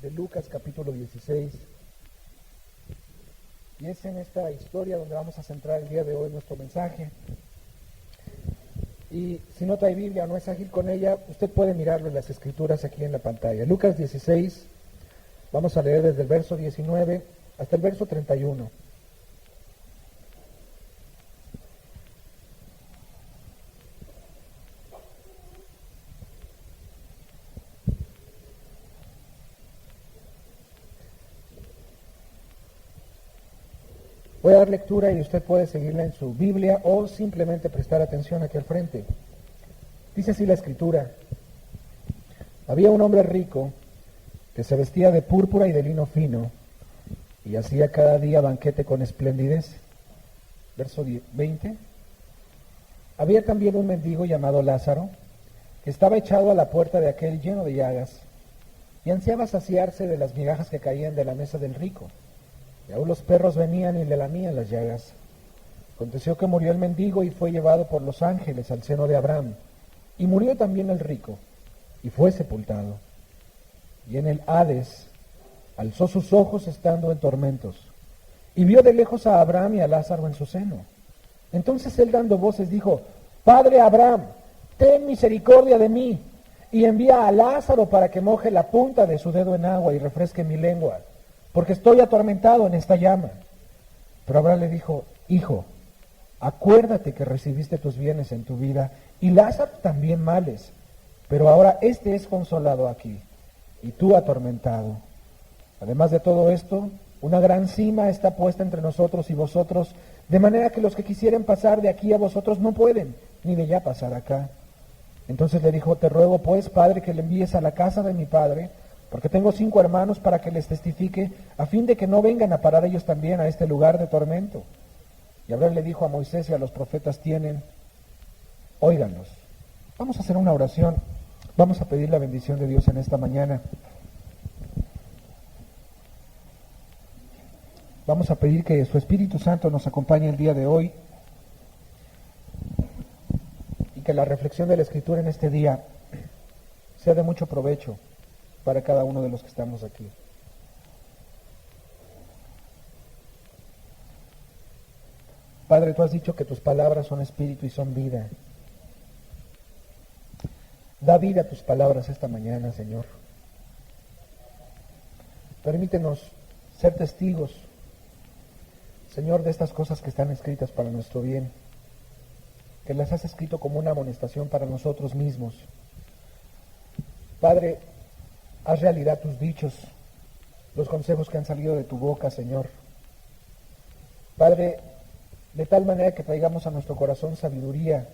de Lucas capítulo 16. Y es en esta historia donde vamos a centrar el día de hoy nuestro mensaje. Y si no trae Biblia o no es ágil con ella, usted puede mirarlo en las escrituras aquí en la pantalla. Lucas 16, vamos a leer desde el verso 19 hasta el verso 31. Voy a dar lectura y usted puede seguirla en su Biblia o simplemente prestar atención aquí al frente. Dice así la escritura: había un hombre rico que se vestía de púrpura y de lino fino y hacía cada día banquete con esplendidez. Verso 20. Había también un mendigo llamado Lázaro que estaba echado a la puerta de aquel lleno de llagas y ansiaba saciarse de las migajas que caían de la mesa del rico. Y aún los perros venían y le lamían las llagas. Aconteció que murió el mendigo y fue llevado por los ángeles al seno de Abraham. Y murió también el rico, y fue sepultado. Y en el Hades alzó sus ojos estando en tormentos, y vio de lejos a Abraham y a Lázaro en su seno. Entonces él dando voces dijo: Padre Abraham, ten misericordia de mí, y envía a Lázaro para que moje la punta de su dedo en agua y refresque mi lengua, porque estoy atormentado en esta llama. Pero Abraham le dijo: Hijo, acuérdate que recibiste tus bienes en tu vida, y Lázaro también males, pero ahora este es consolado aquí, y tú atormentado. Además de todo esto, una gran sima está puesta entre nosotros y vosotros, de manera que los que quisieren pasar de aquí a vosotros no pueden, ni de allá pasar acá. Entonces le dijo: Te ruego pues, Padre, que le envíes a la casa de mi padre, porque tengo 5 hermanos, para que les testifique, a fin de que no vengan a parar ellos también a este lugar de tormento. Y Abraham le dijo: a Moisés y a los profetas tienen, óiganlos. Vamos a hacer una oración, vamos a pedir la bendición de Dios en esta mañana. Vamos a pedir que su Espíritu Santo nos acompañe el día de hoy y que la reflexión de la Escritura en este día sea de mucho provecho para cada uno de los que estamos aquí. Padre, tú has dicho que tus palabras son espíritu y son vida. Da vida a tus palabras esta mañana, Señor. Permítenos ser testigos, Señor, de estas cosas que están escritas para nuestro bien, que las has escrito como una amonestación para nosotros mismos. Padre, haz realidad tus dichos, los consejos que han salido de tu boca, Señor. Padre, de tal manera que traigamos a nuestro corazón sabiduría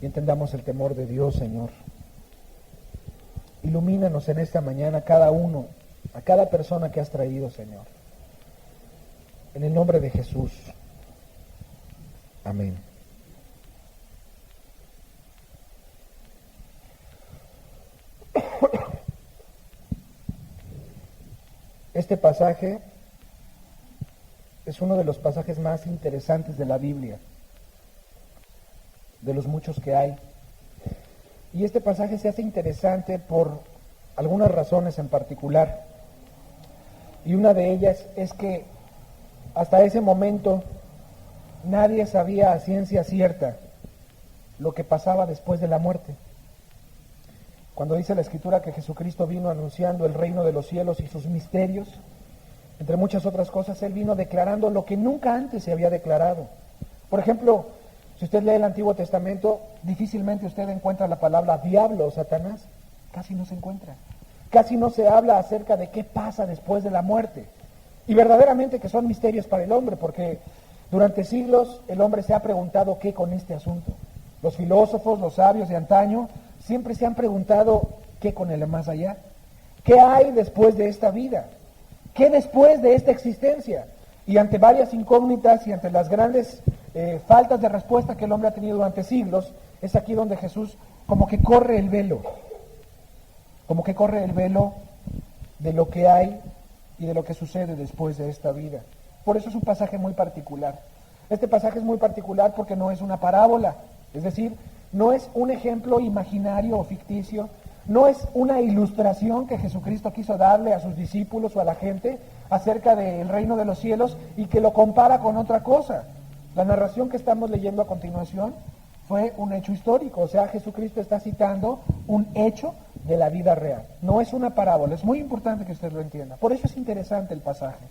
y entendamos el temor de Dios, Señor. Ilumínanos en esta mañana cada uno, a cada persona que has traído, Señor. En el nombre de Jesús. Amén. Este pasaje es uno de los pasajes más interesantes de la Biblia, de los muchos que hay. Y este pasaje se hace interesante por algunas razones en particular. Y una de ellas es que hasta ese momento nadie sabía a ciencia cierta lo que pasaba después de la muerte. Cuando dice la Escritura que Jesucristo vino anunciando el reino de los cielos y sus misterios, entre muchas otras cosas, Él vino declarando lo que nunca antes se había declarado. Por ejemplo, si usted lee el Antiguo Testamento, difícilmente usted encuentra la palabra diablo o Satanás. Casi no se encuentra. Casi no se habla acerca de qué pasa después de la muerte. Y verdaderamente que son misterios para el hombre, porque durante siglos el hombre se ha preguntado qué con este asunto. Los filósofos, los sabios de antaño, siempre se han preguntado qué con el más allá. ¿Qué hay después de esta vida? ¿Qué después de esta existencia? Y ante varias incógnitas y ante las grandes faltas de respuesta que el hombre ha tenido durante siglos, es aquí donde Jesús como que corre el velo de lo que hay y de lo que sucede después de esta vida. Por eso es un pasaje muy particular. Este pasaje es muy particular porque no es una parábola, es decir, no es un ejemplo imaginario o ficticio, no es una ilustración que Jesucristo quiso darle a sus discípulos o a la gente acerca del reino de los cielos y que lo compara con otra cosa. La narración que estamos leyendo a continuación fue un hecho histórico, o sea, Jesucristo está citando un hecho de la vida real. No es una parábola, es muy importante que usted lo entienda. Por eso es interesante el pasaje,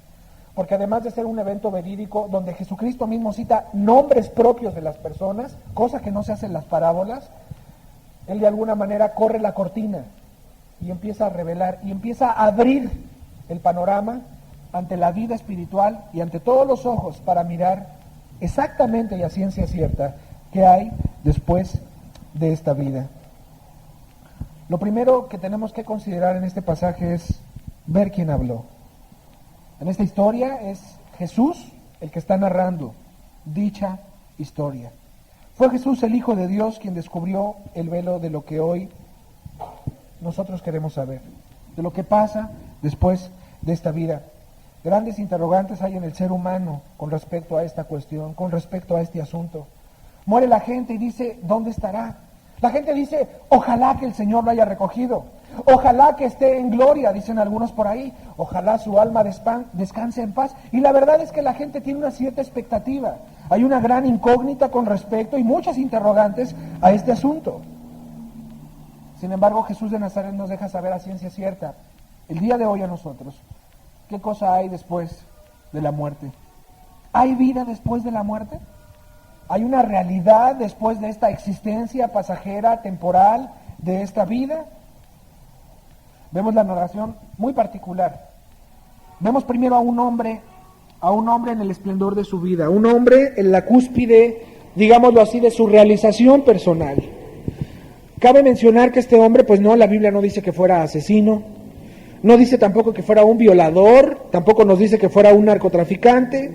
porque además de ser un evento verídico donde Jesucristo mismo cita nombres propios de las personas, cosa que no se hace en las parábolas, él de alguna manera corre la cortina y empieza a revelar y empieza a abrir el panorama ante la vida espiritual y ante todos los ojos para mirar exactamente y a ciencia cierta qué hay después de esta vida. Lo primero que tenemos que considerar en este pasaje es ver quién habló. En esta historia es Jesús el que está narrando dicha historia. Fue Jesús el Hijo de Dios quien descubrió el velo de lo que hoy nosotros queremos saber, de lo que pasa después de esta vida. Grandes interrogantes hay en el ser humano con respecto a esta cuestión, con respecto a este asunto. Muere la gente y dice, ¿dónde estará? La gente dice, ojalá que el Señor lo haya recogido, ojalá que esté en gloria, dicen algunos por ahí, ojalá su alma descanse en paz. Y la verdad es que la gente tiene una cierta expectativa. Hay una gran incógnita con respecto y muchas interrogantes a este asunto. Sin embargo, Jesús de Nazaret nos deja saber a ciencia cierta, el día de hoy a nosotros, qué cosa hay después de la muerte. ¿Hay vida después de la muerte? ¿Hay una realidad después de esta existencia pasajera, temporal, de esta vida? Vemos la narración muy particular. Vemos primero a un hombre en el esplendor de su vida, un hombre en la cúspide, digámoslo así, de su realización personal. Cabe mencionar que este hombre, pues no, la Biblia no dice que fuera asesino, no dice tampoco que fuera un violador, tampoco nos dice que fuera un narcotraficante,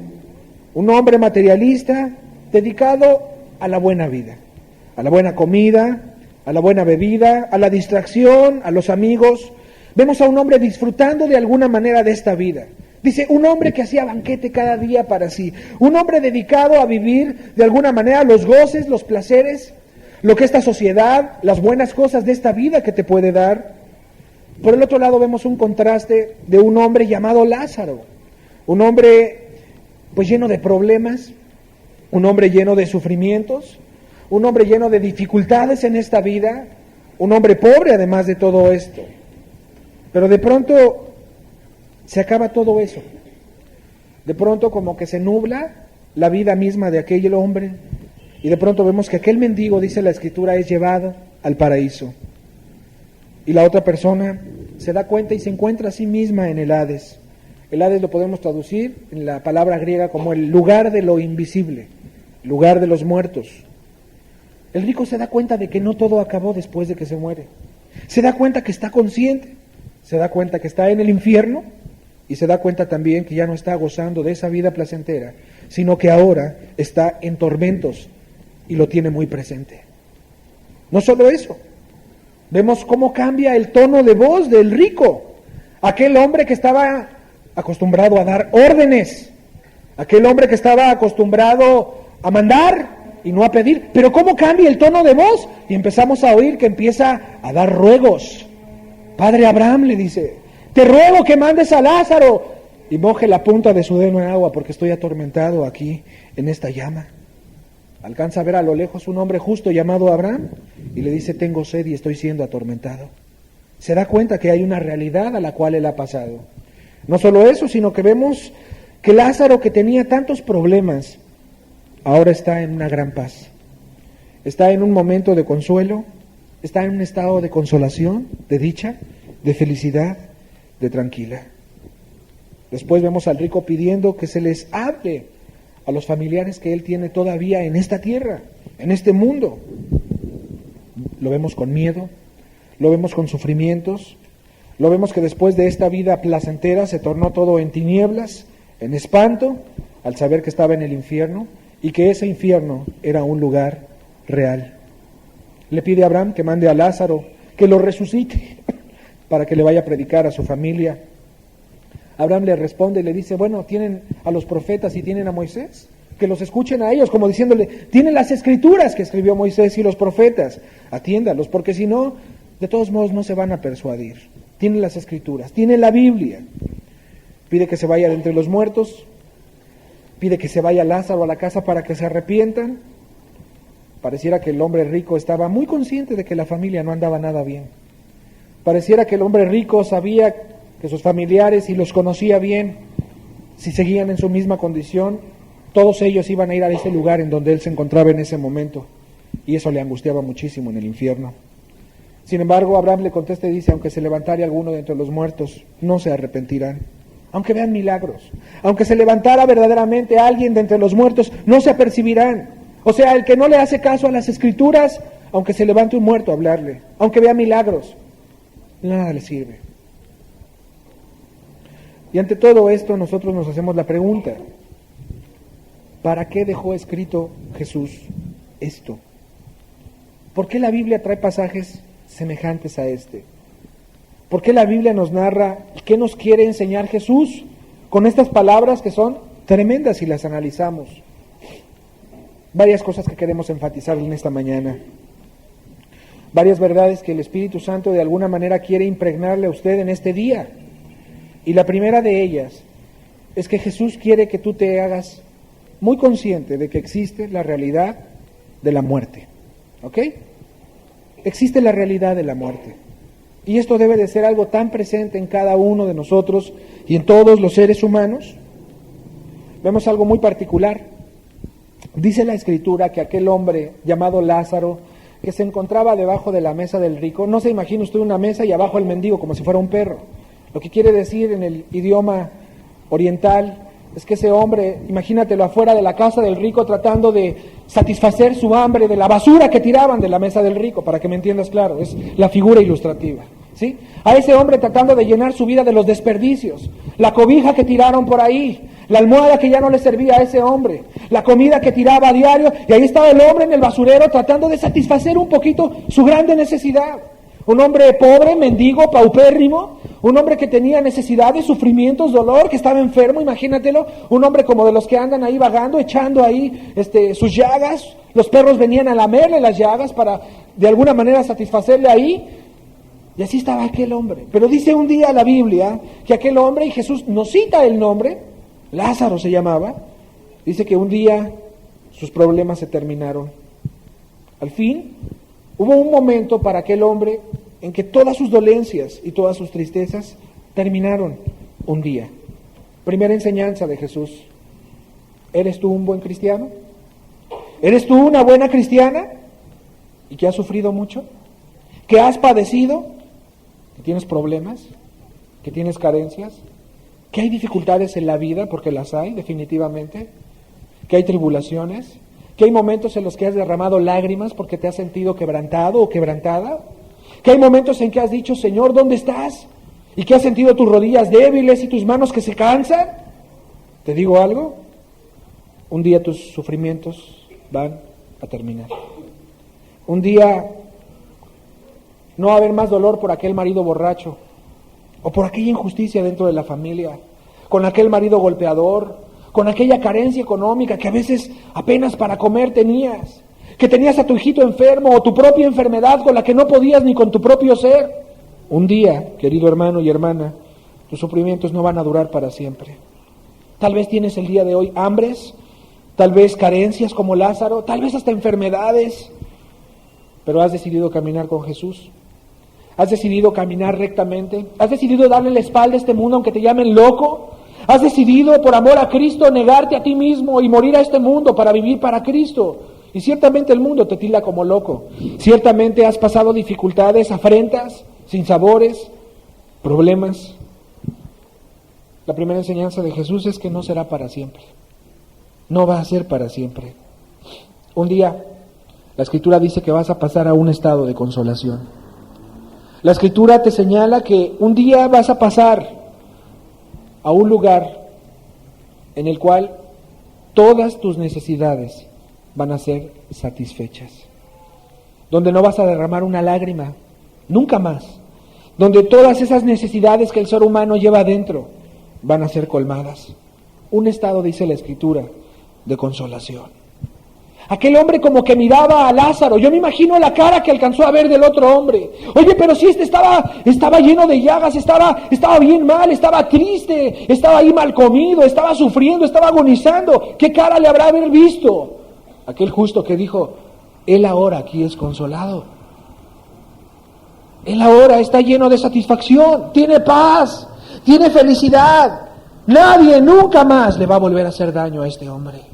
un hombre materialista, dedicado a la buena vida, a la buena comida, a la buena bebida, a la distracción, a los amigos. Vemos a un hombre disfrutando de alguna manera de esta vida. Dice, un hombre que hacía banquete cada día para sí, un hombre dedicado a vivir de alguna manera los goces, los placeres, lo que esta sociedad, las buenas cosas de esta vida que te puede dar. Por el otro lado vemos un contraste de un hombre llamado Lázaro, un hombre pues lleno de problemas, un hombre lleno de sufrimientos, un hombre lleno de dificultades en esta vida, un hombre pobre además de todo esto. Pero de pronto se acaba todo eso. De pronto como que se nubla la vida misma de aquel hombre y de pronto vemos que aquel mendigo, dice la Escritura, es llevado al paraíso. Y la otra persona se da cuenta y se encuentra a sí misma en el Hades. El Hades lo podemos traducir en la palabra griega como el lugar de lo invisible, lugar de los muertos. El rico se da cuenta de que no todo acabó después de que se muere. Se da cuenta que está consciente, se da cuenta que está en el infierno y se da cuenta también que ya no está gozando de esa vida placentera, sino que ahora está en tormentos y lo tiene muy presente. No solo eso, vemos cómo cambia el tono de voz del rico, aquel hombre que estaba acostumbrado a dar órdenes, aquel hombre que estaba acostumbrado a mandar y no a pedir, pero cómo cambia el tono de voz y empezamos a oír que empieza a dar ruegos. Padre Abraham le dice, te ruego que mandes a Lázaro y moje la punta de su dedo en agua porque estoy atormentado aquí en esta llama. Alcanza a ver a lo lejos un hombre justo llamado Abraham y le dice, tengo sed y estoy siendo atormentado. Se da cuenta que hay una realidad a la cual él ha pasado. No solo eso, sino que vemos que Lázaro, que tenía tantos problemas, ahora está en una gran paz. Está en un momento de consuelo, está en un estado de consolación, de dicha, de felicidad, de tranquila. Después vemos al rico pidiendo que se les hable a los familiares que él tiene todavía en esta tierra, en este mundo. Lo vemos con miedo, lo vemos con sufrimientos, lo vemos que después de esta vida placentera se tornó todo en tinieblas, en espanto, al saber que estaba en el infierno y que ese infierno era un lugar real. Le pide a Abraham que mande a Lázaro, que lo resucite para que le vaya a predicar a su familia. Abraham le responde y le dice, bueno, tienen a los profetas y tienen a Moisés, que los escuchen a ellos, como diciéndole, tienen las escrituras que escribió Moisés y los profetas, atiéndalos, porque si no, de todos modos no se van a persuadir. Tienen las Escrituras, tienen la Biblia. Pide que se vaya de entre los muertos, pide que se vaya Lázaro a la casa para que se arrepientan. Pareciera que el hombre rico estaba muy consciente de que la familia no andaba nada bien. Pareciera que el hombre rico sabía que sus familiares, y los conocía bien, si seguían en su misma condición, todos ellos iban a ir a ese lugar en donde él se encontraba en ese momento, y eso le angustiaba muchísimo en el infierno. Sin embargo, Abraham le contesta y dice, aunque se levantare alguno de entre los muertos, no se arrepentirán. Aunque vean milagros, aunque se levantara verdaderamente alguien de entre los muertos, no se apercibirán. O sea, el que no le hace caso a las Escrituras, aunque se levante un muerto a hablarle, aunque vea milagros, nada le sirve. Y ante todo esto nosotros nos hacemos la pregunta, ¿para qué dejó escrito Jesús esto? ¿Por qué la Biblia trae pasajes semejantes a este? ¿Por qué la Biblia nos narra qué nos quiere enseñar Jesús con estas palabras que son tremendas si las analizamos? Varias cosas que queremos enfatizar en esta mañana. Varias verdades que el Espíritu Santo de alguna manera quiere impregnarle a usted en este día. Y la primera de ellas es que Jesús quiere que tú te hagas muy consciente de que existe la realidad de la muerte. ¿Ok? Existe la realidad de la muerte. Y esto debe de ser algo tan presente en cada uno de nosotros y en todos los seres humanos. Vemos algo muy particular. Dice la Escritura que aquel hombre llamado Lázaro, que se encontraba debajo de la mesa del rico, no se imagine usted una mesa y abajo el mendigo como si fuera un perro. Lo que quiere decir en el idioma oriental es que ese hombre, imagínatelo afuera de la casa del rico tratando de satisfacer su hambre de la basura que tiraban de la mesa del rico, para que me entiendas claro, es la figura ilustrativa, ¿sí? A ese hombre tratando de llenar su vida de los desperdicios, la cobija que tiraron por ahí, la almohada que ya no le servía a ese hombre, la comida que tiraba a diario, y ahí estaba el hombre en el basurero tratando de satisfacer un poquito su grande necesidad. Un hombre pobre, mendigo, paupérrimo, un hombre que tenía necesidades, sufrimientos, dolor, que estaba enfermo, imagínatelo, un hombre como de los que andan ahí vagando, echando ahí sus llagas, los perros venían a lamerle las llagas para de alguna manera satisfacerle ahí, y así estaba aquel hombre. Pero dice un día la Biblia que aquel hombre, y Jesús nos cita el nombre, Lázaro se llamaba, dice que un día sus problemas se terminaron. Al fin, hubo un momento para aquel hombre en que todas sus dolencias y todas sus tristezas terminaron un día. Primera enseñanza de Jesús. ¿Eres tú un buen cristiano? ¿Eres tú una buena cristiana? ¿Y que has sufrido mucho? ¿Que has padecido? ¿Que tienes problemas? ¿Que tienes carencias? ¿Que hay dificultades en la vida? Porque las hay, definitivamente. ¿Que hay tribulaciones? ¿Que hay momentos en los que has derramado lágrimas porque te has sentido quebrantado o quebrantada? ¿Que hay momentos en que has dicho, Señor, ¿dónde estás? ¿Y que has sentido tus rodillas débiles y tus manos que se cansan? ¿Te digo algo? Un día tus sufrimientos van a terminar. Un día no va a haber más dolor por aquel marido borracho o por aquella injusticia dentro de la familia, con aquel marido golpeador, con aquella carencia económica que a veces apenas para comer tenías, que tenías a tu hijito enfermo o tu propia enfermedad con la que no podías ni con tu propio ser. Un día, querido hermano y hermana, tus sufrimientos no van a durar para siempre. Tal vez tienes el día de hoy hambres, tal vez carencias como Lázaro, tal vez hasta enfermedades, pero has decidido caminar con Jesús. Has decidido caminar rectamente, has decidido darle la espalda a este mundo aunque te llamen loco. Has decidido, por amor a Cristo, negarte a ti mismo y morir a este mundo para vivir para Cristo. Y ciertamente el mundo te tilda como loco. Ciertamente has pasado dificultades, afrentas, sinsabores, problemas. La primera enseñanza de Jesús es que no será para siempre. No va a ser para siempre. Un día, la Escritura dice que vas a pasar a un estado de consolación. La Escritura te señala que un día vas a pasar a un lugar en el cual todas tus necesidades van a ser satisfechas, donde no vas a derramar una lágrima, nunca más, donde todas esas necesidades que el ser humano lleva adentro van a ser colmadas. Un estado, dice la Escritura, de consolación. Aquel hombre como que miraba a Lázaro. Yo me imagino la cara que alcanzó a ver del otro hombre. Oye, pero si estaba lleno de llagas, estaba bien mal, estaba triste, estaba ahí mal comido, estaba sufriendo, estaba agonizando. ¿Qué cara le habrá haber visto? Aquel justo que dijo, él ahora aquí es consolado. Él ahora está lleno de satisfacción, tiene paz, tiene felicidad. Nadie nunca más le va a volver a hacer daño a este hombre.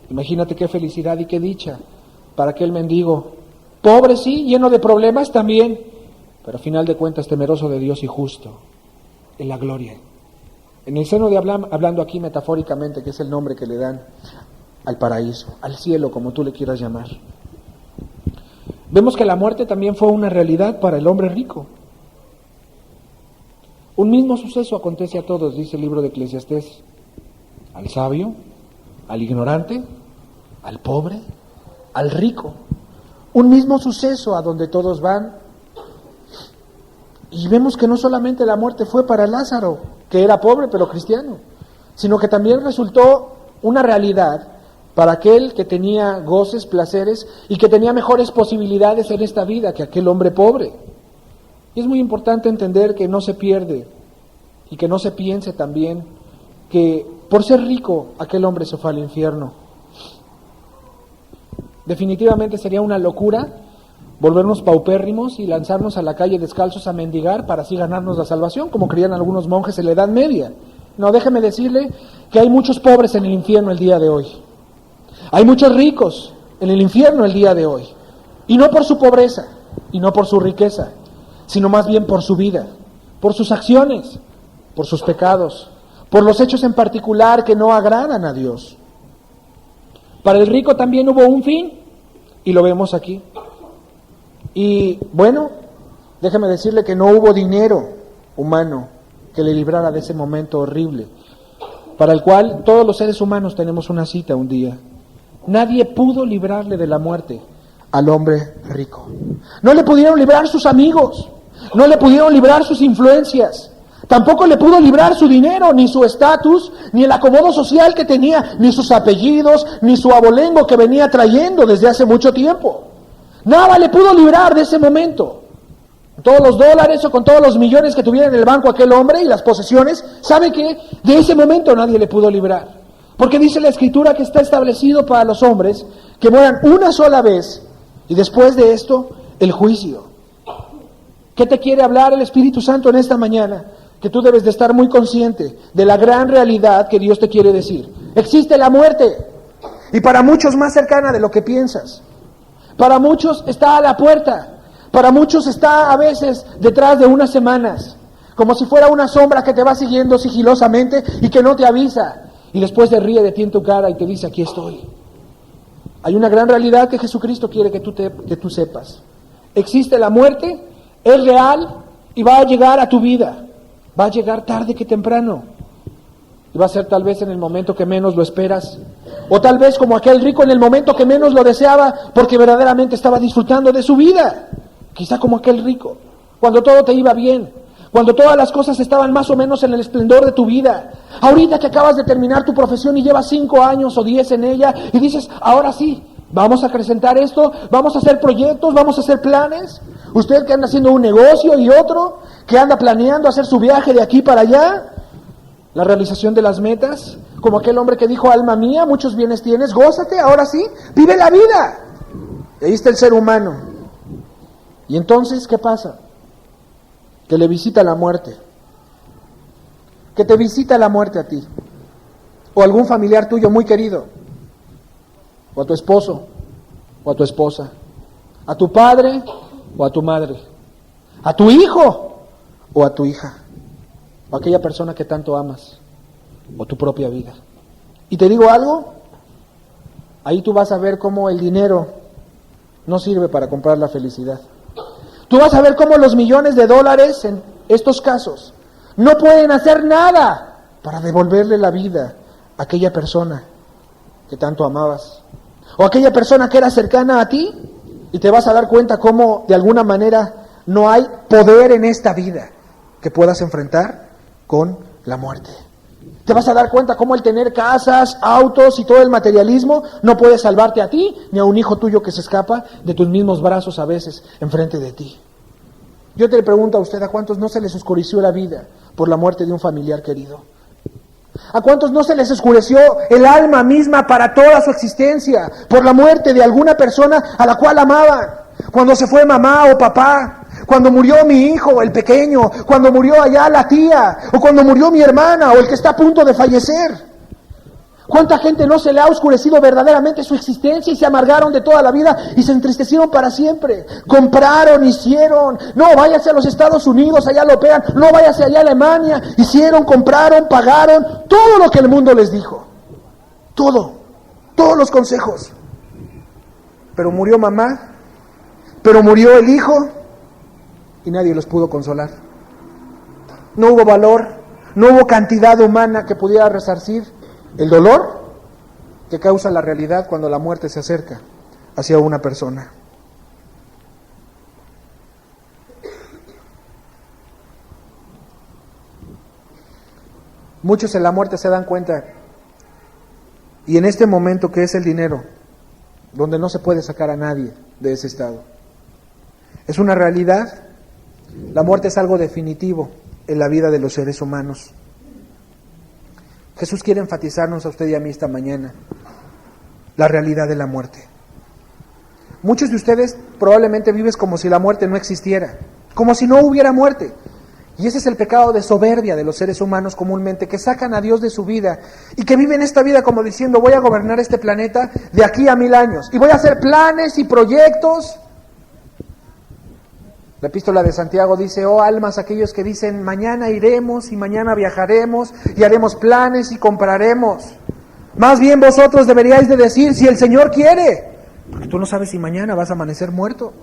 Imagínate qué felicidad y qué dicha para aquel mendigo, pobre sí, lleno de problemas también, pero a final de cuentas temeroso de Dios y justo, en la gloria. En el seno de hablando aquí metafóricamente, que es el nombre que le dan al paraíso, al cielo, como tú le quieras llamar. Vemos que la muerte también fue una realidad para el hombre rico. Un mismo suceso acontece a todos, dice el libro de Eclesiastés, al sabio, al ignorante, al pobre, al rico. Un mismo suceso a donde todos van. Y vemos que no solamente la muerte fue para Lázaro, que era pobre pero cristiano, sino que también resultó una realidad para aquel que tenía goces, placeres y que tenía mejores posibilidades en esta vida que aquel hombre pobre. Y es muy importante entender que no se pierde y que no se piense también que por ser rico aquel hombre se fue al infierno. Definitivamente sería una locura volvernos paupérrimos y lanzarnos a la calle descalzos a mendigar para así ganarnos la salvación, como creían algunos monjes en la Edad Media. No, déjeme decirle que hay muchos pobres en el infierno el día de hoy. Hay muchos ricos en el infierno el día de hoy. Y no por su pobreza, y no por su riqueza, sino más bien por su vida, por sus acciones, por sus pecados, por los hechos en particular que no agradan a Dios. Para el rico también hubo un fin, y lo vemos aquí. Y bueno, déjeme decirle que no hubo dinero humano que le librara de ese momento horrible, para el cual todos los seres humanos tenemos una cita un día. Nadie pudo librarle de la muerte al hombre rico. No le pudieron librar sus amigos, no le pudieron librar sus influencias, tampoco le pudo librar su dinero, ni su estatus, ni el acomodo social que tenía, ni sus apellidos, ni su abolengo que venía trayendo desde hace mucho tiempo. Nada le pudo librar de ese momento. Con todos los dólares o con todos los millones que tuviera en el banco aquel hombre y las posesiones, ¿sabe qué? De ese momento nadie le pudo librar. Porque dice la Escritura que está establecido para los hombres que mueran una sola vez y después de esto el juicio. ¿Qué te quiere hablar el Espíritu Santo en esta mañana? Que tú debes de estar muy consciente de la gran realidad que Dios te quiere decir. Existe la muerte, y para muchos más cercana de lo que piensas. Para muchos está a la puerta, para muchos está a veces detrás de unas semanas, como si fuera una sombra que te va siguiendo sigilosamente y que no te avisa, y después se ríe de ti en tu cara y te dice, aquí estoy. Hay una gran realidad que Jesucristo quiere que tú sepas. Existe la muerte, es real y va a llegar a tu vida. Va a llegar tarde que temprano. Y va a ser tal vez en el momento que menos lo esperas. O tal vez como aquel rico en el momento que menos lo deseaba, porque verdaderamente estaba disfrutando de su vida. Quizá como aquel rico, cuando todo te iba bien, cuando todas las cosas estaban más o menos en el esplendor de tu vida. Ahorita que acabas de terminar tu profesión y llevas 5 años o 10 en ella, y dices, ahora sí, vamos a acrecentar esto, vamos a hacer proyectos, vamos a hacer planes. Usted que anda haciendo un negocio y otro, que anda planeando hacer su viaje de aquí para allá, la realización de las metas, como aquel hombre que dijo, alma mía, muchos bienes tienes, gózate, ahora sí, vive la vida. Y ahí está el ser humano. Y entonces, ¿qué pasa? Que le visita la muerte. Que te visita la muerte a ti. O algún familiar tuyo muy querido. O a tu esposo, o a tu esposa. A tu padre, o a tu madre. A tu hijo, o a tu hija, o a aquella persona que tanto amas, o tu propia vida. Y te digo algo, ahí tú vas a ver cómo el dinero no sirve para comprar la felicidad. Tú vas a ver cómo los millones de dólares en estos casos no pueden hacer nada para devolverle la vida a aquella persona que tanto amabas, o a aquella persona que era cercana a ti, y te vas a dar cuenta cómo de alguna manera no hay poder en esta vida que puedas enfrentar con la muerte. Te vas a dar cuenta cómo el tener casas, autos y todo el materialismo no puede salvarte a ti ni a un hijo tuyo que se escapa de tus mismos brazos a veces enfrente de ti. Yo te pregunto a usted, ¿a cuántos no se les oscureció la vida por la muerte de un familiar querido? ¿A cuántos no se les oscureció el alma misma para toda su existencia por la muerte de alguna persona a la cual amaban? Cuando se fue mamá o papá, cuando murió mi hijo, el pequeño, cuando murió allá la tía, o cuando murió mi hermana, o el que está a punto de fallecer. ¿Cuánta gente no se le ha oscurecido verdaderamente su existencia y se amargaron de toda la vida y se entristecieron para siempre? Compraron, hicieron, no, váyase a los Estados Unidos, allá lo pegan, no, váyase allá a Alemania, hicieron, compraron, pagaron, todo lo que el mundo les dijo. Todos los consejos. Pero murió mamá, pero murió el hijo y nadie los pudo consolar. No hubo valor, no hubo cantidad humana que pudiera resarcir el dolor que causa la realidad cuando la muerte se acerca hacia una persona. Muchos en la muerte se dan cuenta, y en este momento que es el dinero, donde no se puede sacar a nadie de ese estado. Es una realidad, la muerte es algo definitivo en la vida de los seres humanos. Jesús quiere enfatizarnos a usted y a mí esta mañana la realidad de la muerte. Muchos de ustedes probablemente viven como si la muerte no existiera, como si no hubiera muerte. Y ese es el pecado de soberbia de los seres humanos comúnmente, que sacan a Dios de su vida y que viven esta vida como diciendo: voy a gobernar este planeta de aquí a 1000 años y voy a hacer planes y proyectos. La epístola de Santiago dice: oh almas, aquellos que dicen mañana iremos y mañana viajaremos y haremos planes y compraremos. Más bien vosotros deberíais de decir: si el Señor quiere, porque tú no sabes si mañana vas a amanecer muerto.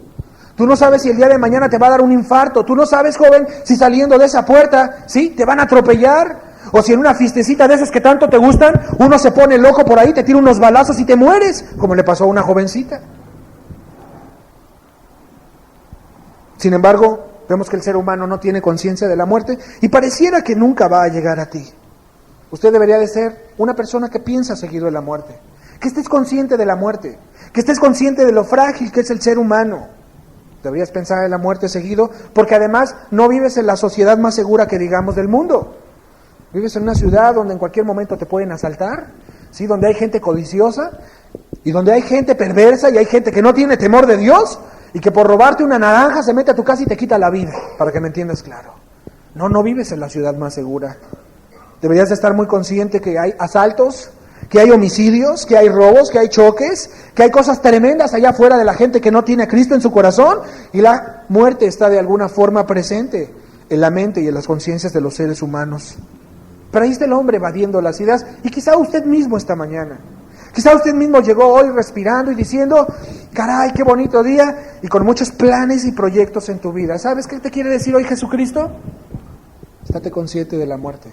Tú no sabes si el día de mañana te va a dar un infarto. Tú no sabes, joven, si saliendo de esa puerta, ¿sí?, te van a atropellar. O si en una fiestecita de esas que tanto te gustan, uno se pone loco por ahí, te tira unos balazos y te mueres, como le pasó a una jovencita. Sin embargo, vemos que el ser humano no tiene conciencia de la muerte y pareciera que nunca va a llegar a ti. Usted debería de ser una persona que piensa seguido en la muerte, que estés consciente de la muerte, que estés consciente de lo frágil que es el ser humano. Deberías pensar en la muerte seguido, porque además no vives en la sociedad más segura que digamos del mundo. Vives en una ciudad donde en cualquier momento te pueden asaltar, ¿sí?, donde hay gente codiciosa y donde hay gente perversa y hay gente que no tiene temor de Dios y que por robarte una naranja se mete a tu casa y te quita la vida, para que me entiendas claro. No vives en la ciudad más segura. Deberías de estar muy consciente que hay asaltos, que hay homicidios, que hay robos, que hay choques, que hay cosas tremendas allá afuera de la gente que no tiene a Cristo en su corazón, y la muerte está de alguna forma presente en la mente y en las conciencias de los seres humanos. Pero ahí está el hombre evadiendo las ideas, y quizá usted mismo esta mañana. Quizá usted mismo llegó hoy respirando y diciendo: caray, qué bonito día, y con muchos planes y proyectos en tu vida. ¿Sabes qué te quiere decir hoy Jesucristo? Estate consciente de la muerte.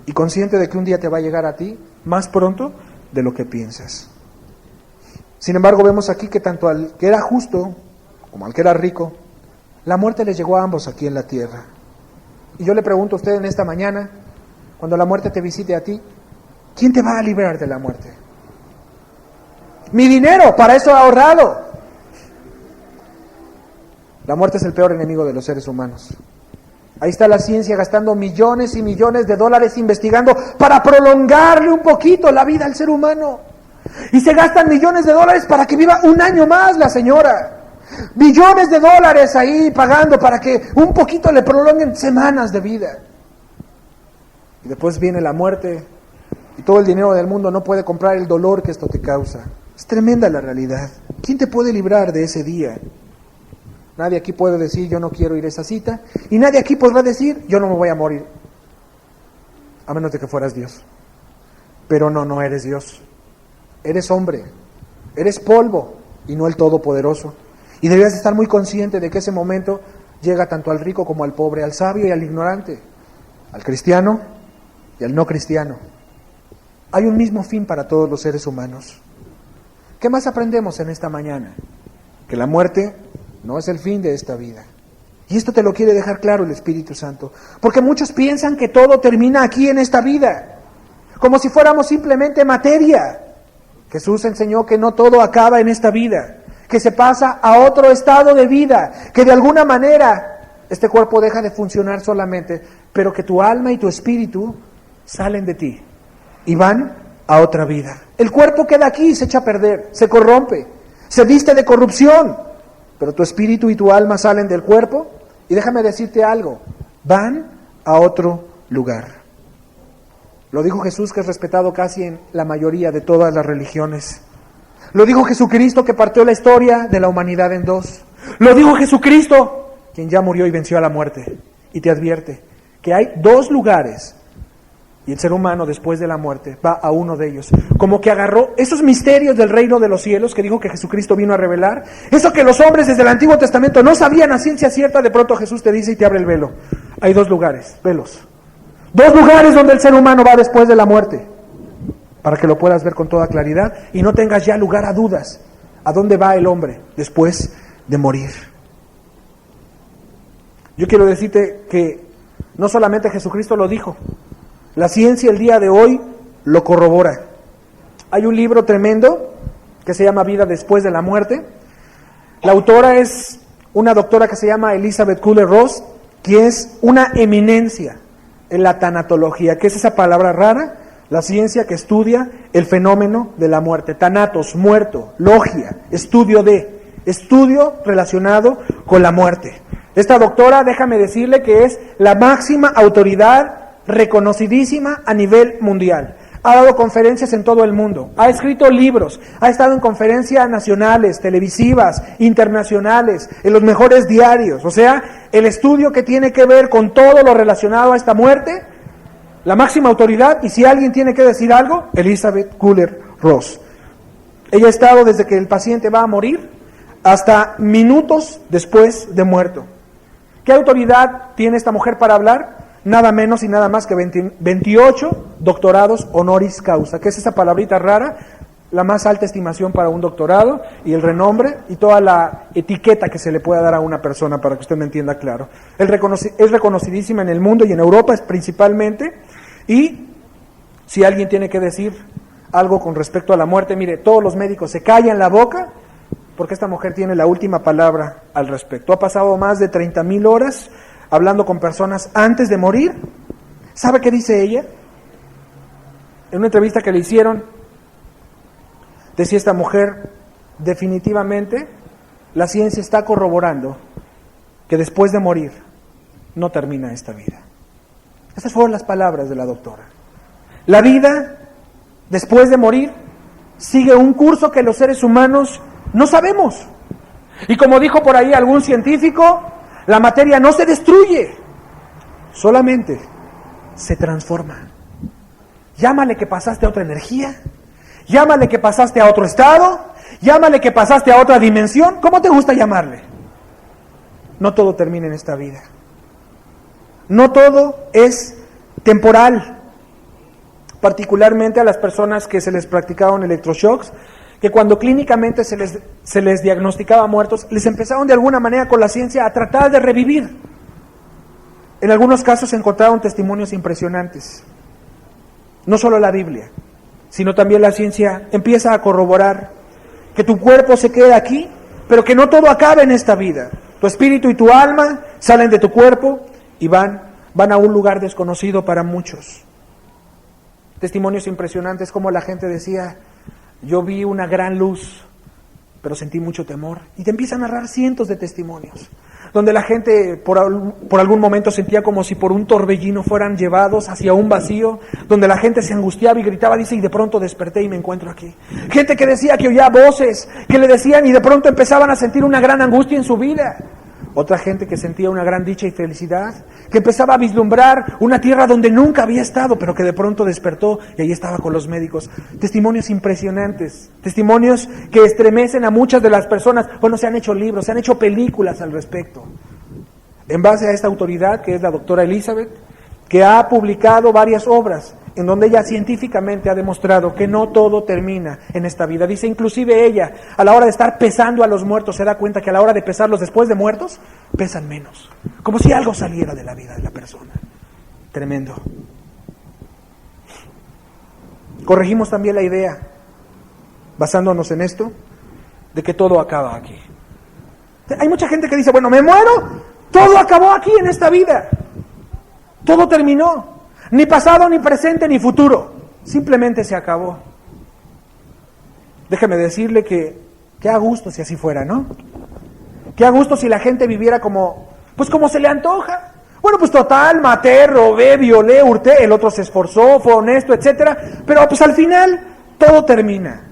Y consciente de que un día te va a llegar a ti más pronto de lo que piensas. Sin embargo, vemos aquí que tanto al que era justo como al que era rico, la muerte les llegó a ambos aquí en la tierra. Y yo le pregunto a usted en esta mañana, cuando la muerte te visite a ti, ¿quién te va a librar de la muerte? Mi dinero, para eso he ahorrado. La muerte es el peor enemigo de los seres humanos. Ahí está la ciencia gastando millones y millones de dólares investigando para prolongarle un poquito la vida al ser humano. Y se gastan millones de dólares para que viva un año más la señora. Billones de dólares ahí pagando para que un poquito le prolonguen semanas de vida. Y después viene la muerte y todo el dinero del mundo no puede comprar el dolor que esto te causa. Es tremenda la realidad. ¿Quién te puede librar de ese día? Nadie aquí puede decir: yo no quiero ir a esa cita, y nadie aquí podrá decir: yo no me voy a morir, a menos de que fueras Dios. Pero no eres Dios. Eres hombre, eres polvo y no el Todopoderoso. Y deberías estar muy consciente de que ese momento llega tanto al rico como al pobre, al sabio y al ignorante, al cristiano y al no cristiano. Hay un mismo fin para todos los seres humanos. ¿Qué más aprendemos en esta mañana? Que la muerte no es el fin de esta vida. Y esto te lo quiere dejar claro el Espíritu Santo. Porque muchos piensan que todo termina aquí en esta vida, como si fuéramos simplemente materia. Jesús enseñó que no todo acaba en esta vida, que se pasa a otro estado de vida, que de alguna manera este cuerpo deja de funcionar solamente, pero que tu alma y tu espíritu salen de ti y van a otra vida. El cuerpo queda aquí y se echa a perder, se corrompe, se viste de corrupción, pero tu espíritu y tu alma salen del cuerpo y déjame decirte algo, van a otro lugar. Lo dijo Jesús, que es respetado casi en la mayoría de todas las religiones. Lo dijo Jesucristo, que partió la historia de la humanidad en dos. Lo dijo Jesucristo, quien ya murió y venció a la muerte. Y te advierte que hay dos lugares y el ser humano después de la muerte va a uno de ellos. Como que agarró esos misterios del reino de los cielos que dijo que Jesucristo vino a revelar. Eso que los hombres desde el Antiguo Testamento no sabían a ciencia cierta, de pronto Jesús te dice y te abre el velo. Hay dos lugares, velos. Dos lugares donde el ser humano va después de la muerte, para que lo puedas ver con toda claridad y no tengas ya lugar a dudas a dónde va el hombre después de morir. Yo quiero decirte que no solamente Jesucristo lo dijo, la ciencia el día de hoy lo corrobora. Hay un libro tremendo que se llama Vida después de la muerte. La autora es una doctora que se llama Elizabeth Kubler-Ross, que es una eminencia en la tanatología, que es esa palabra rara, la ciencia que estudia el fenómeno de la muerte. Thanatos, muerto, logia, estudio relacionado con la muerte. Esta doctora, déjame decirle que es la máxima autoridad reconocidísima a nivel mundial. Ha dado conferencias en todo el mundo, ha escrito libros, ha estado en conferencias nacionales, televisivas, internacionales, en los mejores diarios. O sea, el estudio que tiene que ver con todo lo relacionado a esta muerte, la máxima autoridad, y si alguien tiene que decir algo, Elizabeth Kubler-Ross. Ella ha estado desde que el paciente va a morir hasta minutos después de muerto. ¿Qué autoridad tiene esta mujer para hablar? Nada menos y nada más que 28 doctorados honoris causa, que es esa palabrita rara, la más alta estimación para un doctorado y el renombre y toda la etiqueta que se le pueda dar a una persona, para que usted me entienda claro. Es reconocidísima en el mundo y en Europa principalmente, y si alguien tiene que decir algo con respecto a la muerte, mire, todos los médicos se callan la boca porque esta mujer tiene la última palabra al respecto. Ha pasado más de 30,000 horas hablando con personas antes de morir. ¿Sabe qué dice ella? En una entrevista que le hicieron, decía esta mujer, definitivamente la ciencia está corroborando que después de morir no termina esta vida. Esas fueron las palabras de la doctora. La vida después de morir sigue un curso que los seres humanos no sabemos. Y como dijo por ahí algún científico, la materia no se destruye, solamente se transforma. Llámale que pasaste a otra energía, llámale que pasaste a otro estado, llámale que pasaste a otra dimensión, ¿cómo te gusta llamarle? No todo termina en esta vida. No todo es temporal, particularmente a las personas que se les practicaban electroshocks, que cuando clínicamente se les diagnosticaba muertos, les empezaron de alguna manera con la ciencia a tratar de revivir. En algunos casos se encontraron testimonios impresionantes. No solo la Biblia, sino también la ciencia empieza a corroborar que tu cuerpo se queda aquí, pero que no todo acaba en esta vida. Tu espíritu y tu alma salen de tu cuerpo y van a un lugar desconocido para muchos. Testimonios impresionantes, como la gente decía: yo vi una gran luz, pero sentí mucho temor. Y te empiezan a narrar cientos de testimonios, donde la gente por algún momento sentía como si por un torbellino fueran llevados hacia un vacío, donde la gente se angustiaba y gritaba, dice, y de pronto desperté y me encuentro aquí. Gente que decía que oía voces, que le decían y de pronto empezaban a sentir una gran angustia en su vida. Otra gente que sentía una gran dicha y felicidad, que empezaba a vislumbrar una tierra donde nunca había estado, pero que de pronto despertó y ahí estaba con los médicos. Testimonios impresionantes, testimonios que estremecen a muchas de las personas. Bueno, se han hecho libros, se han hecho películas al respecto. En base a esta autoridad, que es la doctora Elizabeth, que ha publicado varias obras en donde ella científicamente ha demostrado que no todo termina en esta vida. Dice, inclusive ella, a la hora de estar pesando a los muertos, se da cuenta que a la hora de pesarlos después de muertos, pesan menos. Como si algo saliera de la vida de la persona. Tremendo. Corregimos también la idea, basándonos en esto, de que todo acaba aquí. Hay mucha gente que dice, bueno, me muero, todo acabó aquí en esta vida. Todo terminó. Ni pasado, ni presente, ni futuro. Simplemente se acabó. Déjeme decirle que a gusto si así fuera, ¿no? Que a gusto si la gente viviera como se le antoja. Bueno, pues total, maté, robé, violé, hurté, el otro se esforzó, fue honesto, etcétera. Pero pues al final todo termina.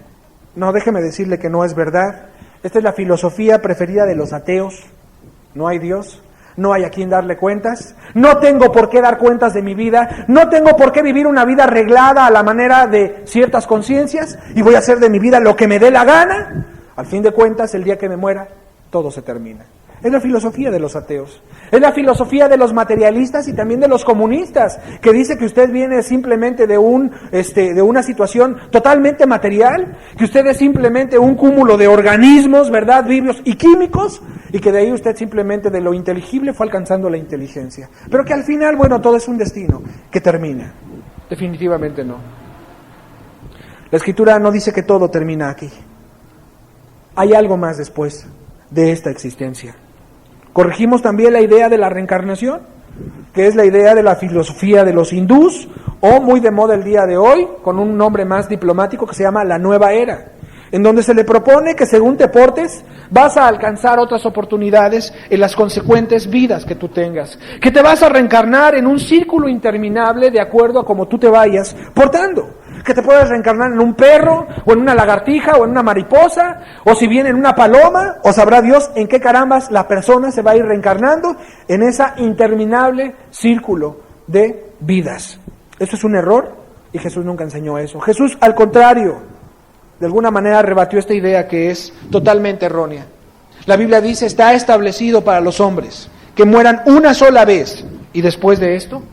No, déjeme decirle que no es verdad. Esta es la filosofía preferida de los ateos. No hay Dios. No hay a quien darle cuentas, no tengo por qué dar cuentas de mi vida, no tengo por qué vivir una vida arreglada a la manera de ciertas conciencias y voy a hacer de mi vida lo que me dé la gana. Al fin de cuentas, el día que me muera, todo se termina. Es la filosofía de los ateos, es la filosofía de los materialistas y también de los comunistas, que dice que usted viene simplemente de una situación totalmente material, que usted es simplemente un cúmulo de organismos, ¿verdad?, vivos y químicos, y que de ahí usted simplemente de lo inteligible fue alcanzando la inteligencia. Pero que al final, bueno, todo es un destino que termina. Definitivamente no. La Escritura no dice que todo termina aquí. Hay algo más después de esta existencia. Corregimos también la idea de la reencarnación, que es la idea de la filosofía de los hindús, o muy de moda el día de hoy, con un nombre más diplomático que se llama la nueva era, en donde se le propone que según te portes, vas a alcanzar otras oportunidades en las consecuentes vidas que tú tengas, que te vas a reencarnar en un círculo interminable de acuerdo a cómo tú te vayas portando, que te puedes reencarnar en un perro, o en una lagartija, o en una mariposa, o si bien en una paloma, o sabrá Dios en qué carambas la persona se va a ir reencarnando en ese interminable círculo de vidas. Eso es un error, y Jesús nunca enseñó eso. Jesús, al contrario, de alguna manera rebatió esta idea que es totalmente errónea. La Biblia dice, está establecido para los hombres que mueran una sola vez, y después de esto,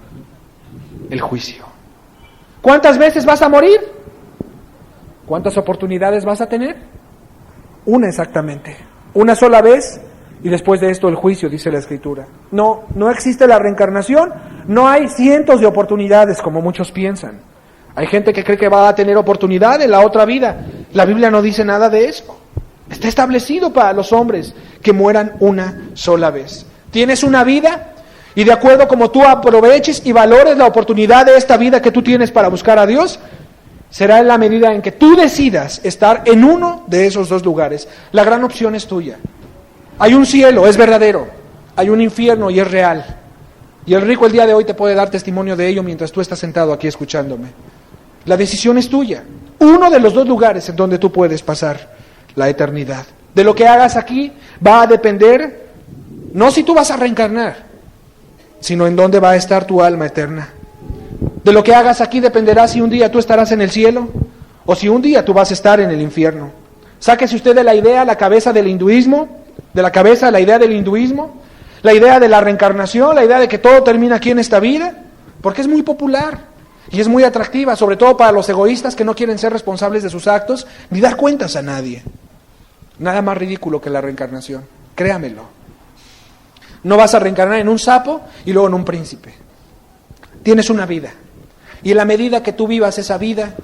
el juicio. ¿Cuántas veces vas a morir? ¿Cuántas oportunidades vas a tener? Una exactamente. Una sola vez y después de esto el juicio, dice la Escritura. No existe la reencarnación, no hay cientos de oportunidades como muchos piensan. Hay gente que cree que va a tener oportunidad en la otra vida. La Biblia no dice nada de eso. Está establecido para los hombres que mueran una sola vez. Tienes una vida y de acuerdo como tú aproveches y valores la oportunidad de esta vida que tú tienes para buscar a Dios, será en la medida en que tú decidas estar en uno de esos dos lugares. La gran opción es tuya. Hay un cielo, es verdadero. Hay un infierno y es real. Y el rico el día de hoy te puede dar testimonio de ello mientras tú estás sentado aquí escuchándome. La decisión es tuya. Uno de los dos lugares en donde tú puedes pasar la eternidad. De lo que hagas aquí va a depender, no si tú vas a reencarnar, sino en dónde va a estar tu alma eterna. De lo que hagas aquí dependerá si un día tú estarás en el cielo o si un día tú vas a estar en el infierno. Sáquese usted de la idea, la cabeza del hinduismo, de la cabeza la idea del hinduismo, la idea de la reencarnación, la idea de que todo termina aquí en esta vida, porque es muy popular y es muy atractiva, sobre todo para los egoístas que no quieren ser responsables de sus actos ni dar cuentas a nadie. Nada más ridículo que la reencarnación, créamelo. No vas a reencarnar en un sapo y luego en un príncipe. Tienes una vida. Y en la medida que tú vivas esa vida,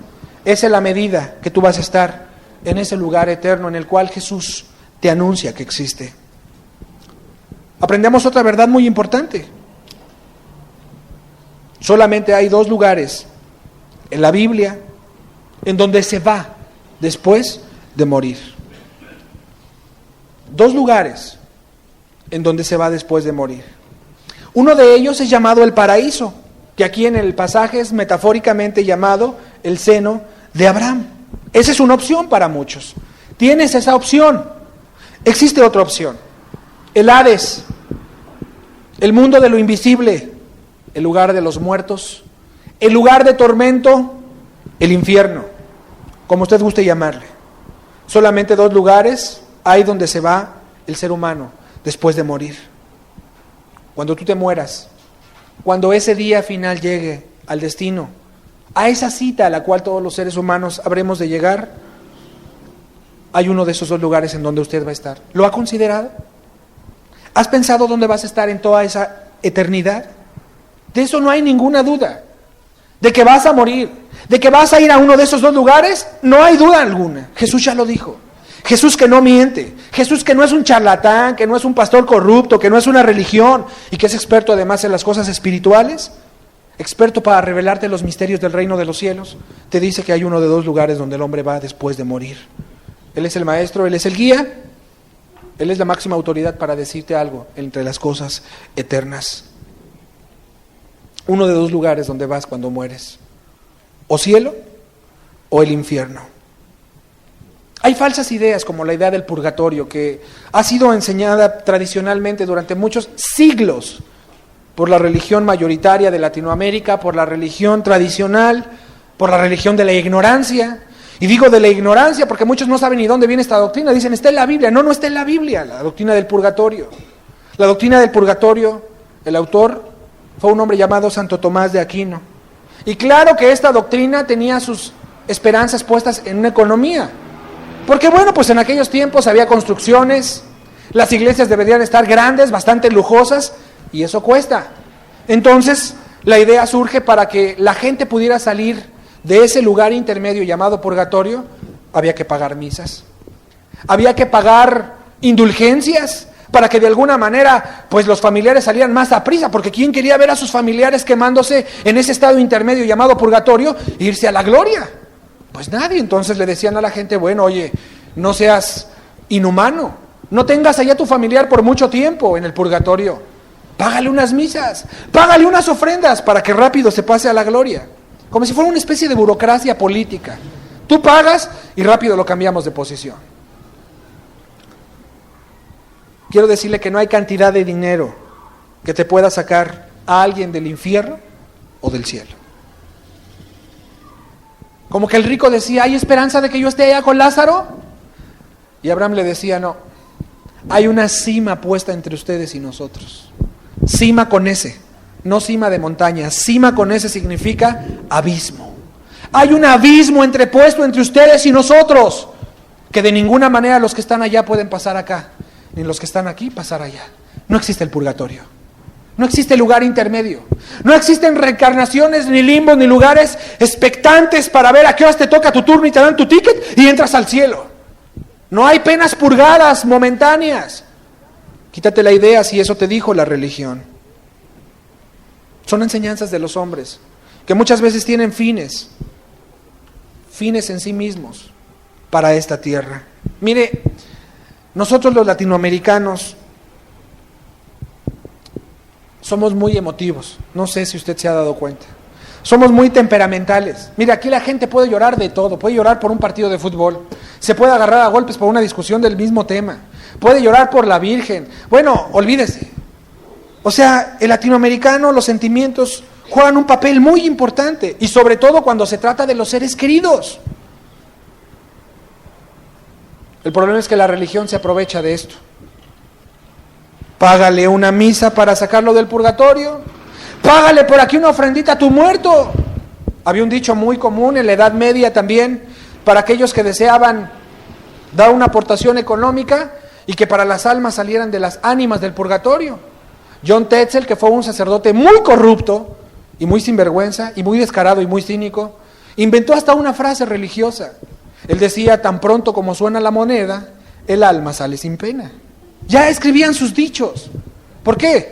esa es la medida que tú vas a estar en ese lugar eterno en el cual Jesús te anuncia que existe. Aprendemos otra verdad muy importante. Solamente hay dos lugares en la Biblia en donde se va después de morir. Dos lugares en donde se va después de morir. Uno de ellos es llamado el paraíso, que aquí en el pasaje es metafóricamente llamado el seno de Abraham. Esa es una opción para muchos. Tienes esa opción. Existe otra opción. El Hades, el mundo de lo invisible, el lugar de los muertos, el lugar de tormento, el infierno, como usted guste llamarle. Solamente dos lugares hay donde se va el ser humano después de morir. Cuando tú te mueras, cuando ese día final llegue al destino a esa cita a la cual todos los seres humanos habremos de llegar, hay uno de esos dos lugares en donde usted va a estar. ¿Lo ha considerado? ¿Has pensado dónde vas a estar en toda esa eternidad? De eso no hay ninguna duda. De que vas a morir, de que vas a ir a uno de esos dos lugares, no hay duda alguna. Jesús ya lo dijo. Jesús que no miente, Jesús que no es un charlatán, que no es un pastor corrupto, que no es una religión y que es experto además en las cosas espirituales, experto para revelarte los misterios del reino de los cielos, te dice que hay uno de dos lugares donde el hombre va después de morir. Él es el maestro, Él es el guía, Él es la máxima autoridad para decirte algo entre las cosas eternas. Uno de dos lugares donde vas cuando mueres, o cielo o el infierno. Hay falsas ideas como la idea del purgatorio que ha sido enseñada tradicionalmente durante muchos siglos por la religión mayoritaria de Latinoamérica, por la religión tradicional, por la religión de la ignorancia. Y digo de la ignorancia porque muchos no saben ni dónde viene esta doctrina. Dicen, está en la Biblia. No, no está en la Biblia, la doctrina del purgatorio. La doctrina del purgatorio, el autor fue un hombre llamado Santo Tomás de Aquino. Y claro que esta doctrina tenía sus esperanzas puestas en una economía. Porque bueno, pues en aquellos tiempos había construcciones, las iglesias deberían estar grandes, bastante lujosas, y eso cuesta. Entonces, la idea surge para que la gente pudiera salir de ese lugar intermedio llamado purgatorio, había que pagar misas, había que pagar indulgencias, para que de alguna manera, pues los familiares salieran más a prisa, porque ¿quién quería ver a sus familiares quemándose en ese estado intermedio llamado purgatorio e irse a la gloria? Pues nadie. Entonces le decían a la gente, bueno, oye, no seas inhumano, no tengas allá a tu familiar por mucho tiempo en el purgatorio, págale unas misas, págale unas ofrendas para que rápido se pase a la gloria, como si fuera una especie de burocracia política. Tú pagas y rápido lo cambiamos de posición. Quiero decirle que no hay cantidad de dinero que te pueda sacar a alguien del infierno o del cielo. Como que el rico decía, ¿hay esperanza de que yo esté allá con Lázaro? Y Abraham le decía, no, hay una cima puesta entre ustedes y nosotros. Cima con ese, no cima de montaña, cima con ese significa abismo. Hay un abismo entrepuesto entre ustedes y nosotros, que de ninguna manera los que están allá pueden pasar acá, ni los que están aquí pasar allá. No existe el purgatorio. No existe lugar intermedio. No existen reencarnaciones, ni limbos, ni lugares expectantes para ver a qué horas te toca tu turno y te dan tu ticket y entras al cielo. No hay penas purgadas momentáneas. Quítate la idea si eso te dijo la religión. Son enseñanzas de los hombres que muchas veces tienen fines en sí mismos para esta tierra. Mire, nosotros los latinoamericanos somos muy emotivos, no sé si usted se ha dado cuenta. Somos muy temperamentales. Mira, aquí la gente puede llorar de todo, puede llorar por un partido de fútbol, se puede agarrar a golpes por una discusión del mismo tema, puede llorar por la Virgen. Bueno, olvídese. O sea, el latinoamericano, los sentimientos juegan un papel muy importante, y sobre todo cuando se trata de los seres queridos. El problema es que la religión se aprovecha de esto. Págale una misa para sacarlo del purgatorio. Págale por aquí una ofrendita a tu muerto. Había un dicho muy común en la Edad Media también, para aquellos que deseaban dar una aportación económica y que para las almas salieran de las ánimas del purgatorio. John Tetzel, que fue un sacerdote muy corrupto y muy sinvergüenza y muy descarado y muy cínico, inventó hasta una frase religiosa. Él decía, tan pronto como suena la moneda, el alma sale sin pena. Ya escribían sus dichos. ¿Por qué?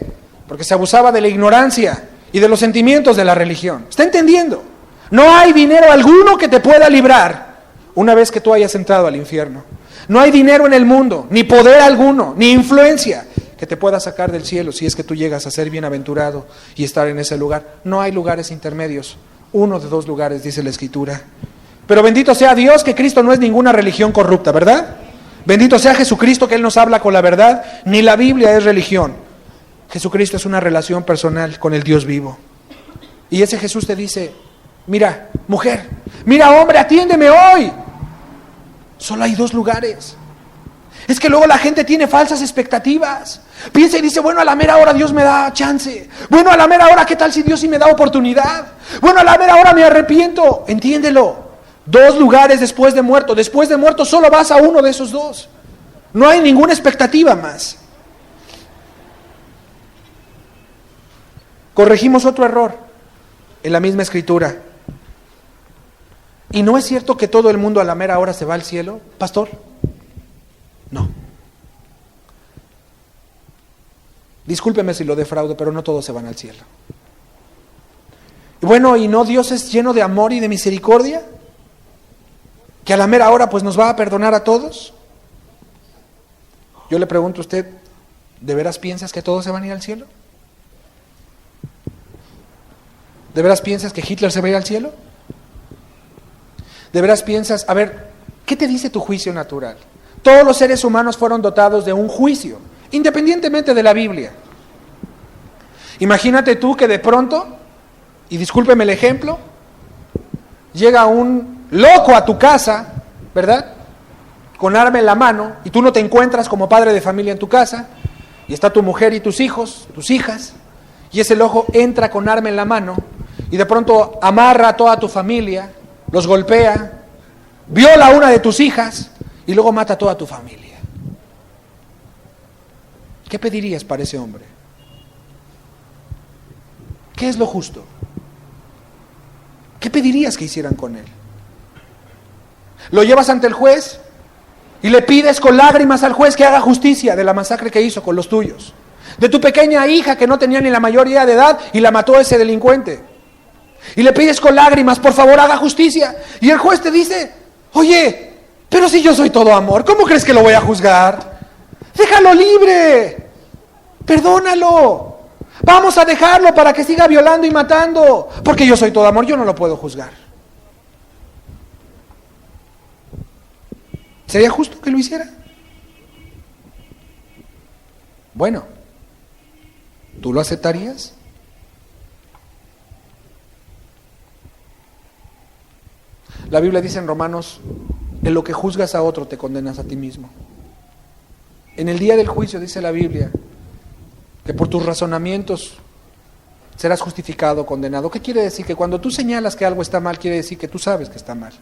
Porque se abusaba de la ignorancia y de los sentimientos de la religión. ¿Está entendiendo? No hay dinero alguno que te pueda librar una vez que tú hayas entrado al infierno. No hay dinero en el mundo, ni poder alguno, ni influencia que te pueda sacar del cielo si es que tú llegas a ser bienaventurado y estar en ese lugar. No hay lugares intermedios. Uno de dos lugares, dice la Escritura. Pero bendito sea Dios que Cristo no es ninguna religión corrupta, ¿verdad? Bendito sea Jesucristo que Él nos habla con la verdad. Ni la Biblia es religión. Jesucristo es una relación personal con el Dios vivo. Y ese Jesús te dice, mira, mujer, mira, hombre, atiéndeme hoy. Solo hay dos lugares. Es que luego la gente tiene falsas expectativas. Piensa y dice, bueno, a la mera hora Dios me da chance. Bueno, a la mera hora, ¿qué tal si Dios sí me da oportunidad? Bueno, a la mera hora me arrepiento. Entiéndelo. 2 lugares después de muerto. Después de muerto solo vas a uno de esos 2. No hay ninguna expectativa más. Corregimos otro error en la misma escritura. ¿Y no es cierto que todo el mundo a la mera hora se va al cielo, pastor? No. Discúlpeme si lo defraudo, pero no todos se van al cielo. Y bueno, ¿y no Dios es lleno de amor y de misericordia? ¿Que a la mera hora pues nos va a perdonar a todos? Yo le pregunto a usted, ¿de veras piensas que todos se van a ir al cielo? ¿De veras piensas que Hitler se va a ir al cielo? ¿De veras piensas, a ver, qué te dice tu juicio natural? Todos los seres humanos fueron dotados de un juicio, independientemente de la Biblia. Imagínate tú que de pronto, y discúlpeme el ejemplo, llega un loco a tu casa, ¿verdad?, con arma en la mano, y tú no te encuentras como padre de familia en tu casa, y está tu mujer y tus hijos, tus hijas, y ese loco entra con arma en la mano, y de pronto amarra a toda tu familia, los golpea, viola a una de tus hijas, y luego mata a toda tu familia. ¿Qué pedirías para ese hombre? ¿Qué es lo justo? ¿Qué pedirías que hicieran con él? ¿Lo llevas ante el juez y le pides con lágrimas al juez que haga justicia de la masacre que hizo con los tuyos? De tu pequeña hija que no tenía ni la mayoría de edad y la mató ese delincuente. Y le pides con lágrimas, por favor haga justicia. Y el juez te dice, oye, pero si yo soy todo amor, ¿cómo crees que lo voy a juzgar? Déjalo libre, perdónalo. Vamos a dejarlo para que siga violando y matando, porque yo soy todo amor, yo no lo puedo juzgar. ¿Sería justo que lo hiciera? Bueno, ¿tú lo aceptarías? La Biblia dice en Romanos, en lo que juzgas a otro te condenas a ti mismo. En el día del juicio dice la Biblia que por tus razonamientos serás justificado, condenado. ¿Qué quiere decir? Que cuando tú señalas que algo está mal, quiere decir que tú sabes que está mal.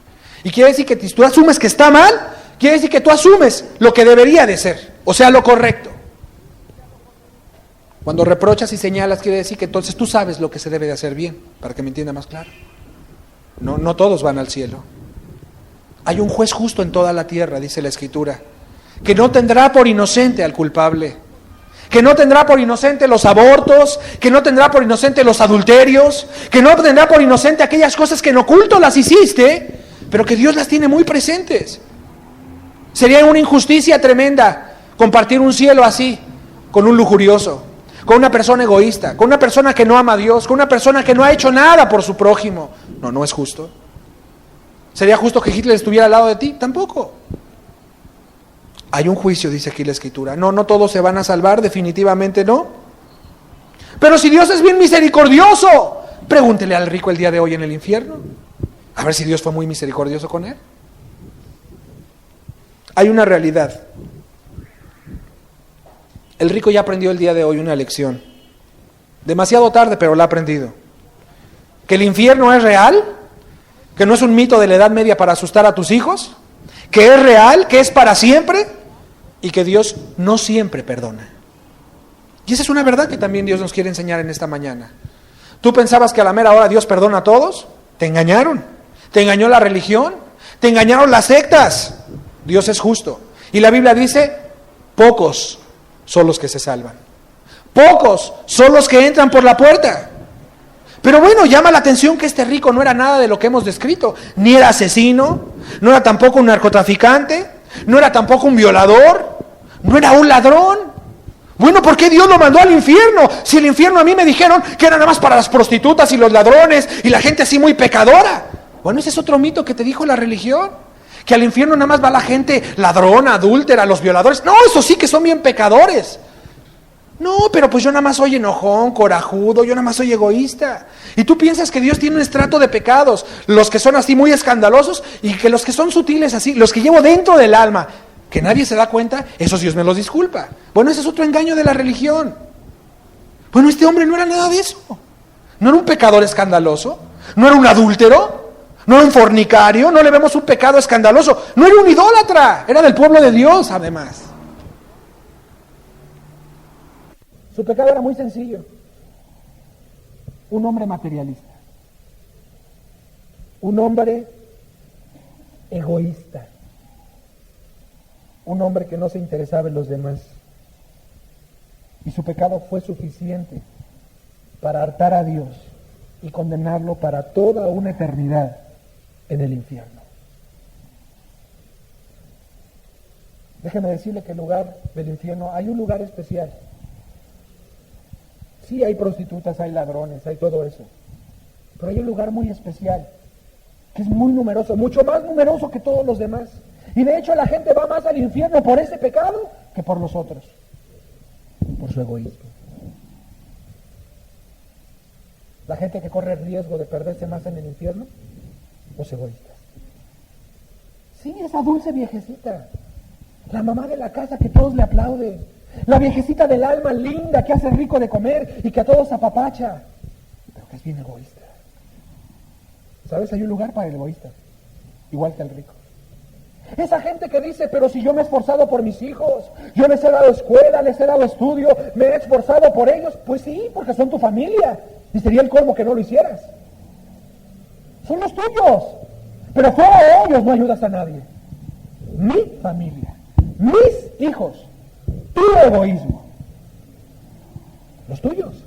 Y quiere decir que si tú asumes que está mal, quiere decir que tú asumes lo que debería de ser, o sea, lo correcto. Cuando reprochas y señalas, quiere decir que entonces tú sabes lo que se debe de hacer bien, para que me entienda más claro. No todos van al cielo. Hay un juez justo en toda la tierra, dice la Escritura, que no tendrá por inocente al culpable, que no tendrá por inocente los abortos, que no tendrá por inocente los adulterios, que no tendrá por inocente aquellas cosas que en oculto las hiciste, pero que Dios las tiene muy presentes. Sería una injusticia tremenda compartir un cielo así con un lujurioso, con una persona egoísta, con una persona que no ama a Dios, con una persona que no ha hecho nada por su prójimo. No es justo. ¿Sería justo que Hitler estuviera al lado de ti? Tampoco. Hay un juicio, dice aquí la Escritura. No todos se van a salvar, definitivamente no. Pero si Dios es bien misericordioso, pregúntele al rico el día de hoy en el infierno, a ver si Dios fue muy misericordioso con él. Hay una realidad. El rico ya aprendió el día de hoy una lección. Demasiado tarde, pero la ha aprendido. Que el infierno es real, que no es un mito de la Edad Media para asustar a tus hijos, que es real, que es para siempre, y que Dios no siempre perdona. Y esa es una verdad que también Dios nos quiere enseñar en esta mañana. ¿Tú pensabas que a la mera hora Dios perdona a todos? Te engañaron. Te engañó la religión. Te engañaron las sectas. Dios es justo. Y la Biblia dice, pocos son los que se salvan. Pocos son los que entran por la puerta. Pero bueno, llama la atención que este rico no era nada de lo que hemos descrito. Ni era asesino, no era tampoco un narcotraficante, no era tampoco un violador, no era un ladrón. Bueno, ¿por qué Dios lo mandó al infierno? Si el infierno a mí me dijeron que era nada más para las prostitutas y los ladrones y la gente así muy pecadora. Bueno, ese es otro mito que te dijo la religión. Que al infierno nada más va la gente ladrona, adúltera, los violadores. No, eso sí que son bien pecadores. No, pero pues yo nada más soy enojón, corajudo, yo nada más soy egoísta. Y tú piensas que Dios tiene un estrato de pecados, los que son así muy escandalosos y que los que son sutiles así, los que llevo dentro del alma. que nadie se da cuenta, esos Dios me los disculpa. Bueno, ese es otro engaño de la religión. Bueno, este hombre no era nada de eso. No era un pecador escandaloso, no era un adúltero, no era un fornicario, no le vemos un pecado escandaloso, no era un idólatra, era del pueblo de Dios además. Su pecado era muy sencillo. Un hombre materialista. Un hombre egoísta. Un hombre que no se interesaba en los demás. Y su pecado fue suficiente para hartar a Dios y condenarlo para toda una eternidad en el infierno. Déjeme decirle que el lugar del infierno, hay un lugar especial. Sí, hay prostitutas, hay ladrones, hay todo eso. Pero hay un lugar muy especial, que es muy numeroso, mucho más numeroso que todos los demás. Y de hecho la gente va más al infierno por ese pecado que por los otros, por su egoísmo. La gente que corre el riesgo de perderse más en el infierno, los egoístas. Sí, esa dulce viejecita, la mamá de la casa que todos le aplauden, la viejecita del alma linda que hace rico de comer y que a todos apapacha, pero que es bien egoísta. ¿Sabes? Hay un lugar para el egoísta, igual que el rico. Esa gente que dice, pero si yo me he esforzado por mis hijos, yo les he dado escuela, les he dado estudio, me he esforzado por ellos, pues sí, porque son tu familia, y sería el colmo que no lo hicieras. Son los tuyos, pero fuera de ellos no ayudas a nadie. Mi familia, mis hijos, tu egoísmo, los tuyos.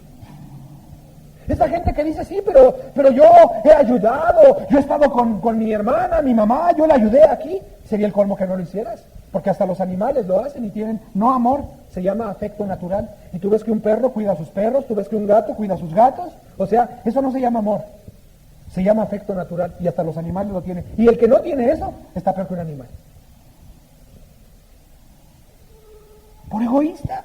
Esa gente que dice, sí, pero yo he ayudado, yo he estado con mi hermana, mi mamá, yo la ayudé aquí. Sería el colmo que no lo hicieras, porque hasta los animales lo hacen y tienen, no amor, se llama afecto natural. Y tú ves que un perro cuida a sus perros, tú ves que un gato cuida a sus gatos, o sea, eso no se llama amor, se llama afecto natural y hasta los animales lo tienen. Y el que no tiene eso, está peor que un animal. Por egoísta.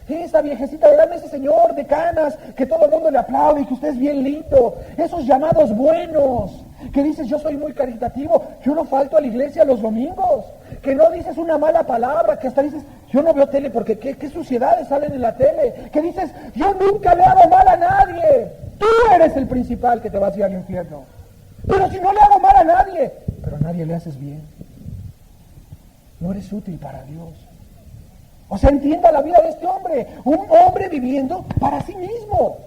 Esa viejecita, dame ese señor de canas, que todo el mundo le aplaude y que usted es bien lindo. Esos llamados buenos, que dices yo soy muy caritativo, yo no falto a la iglesia los domingos. Que no dices una mala palabra, que hasta dices, yo no veo tele porque qué suciedades salen en la tele. Que dices, yo nunca le hago mal a nadie. Tú eres el principal que te vas a ir al infierno. Pero si no le hago mal a nadie, pero a nadie le haces bien. No eres útil para Dios. O sea, entienda la vida de este hombre, un hombre viviendo para sí mismo,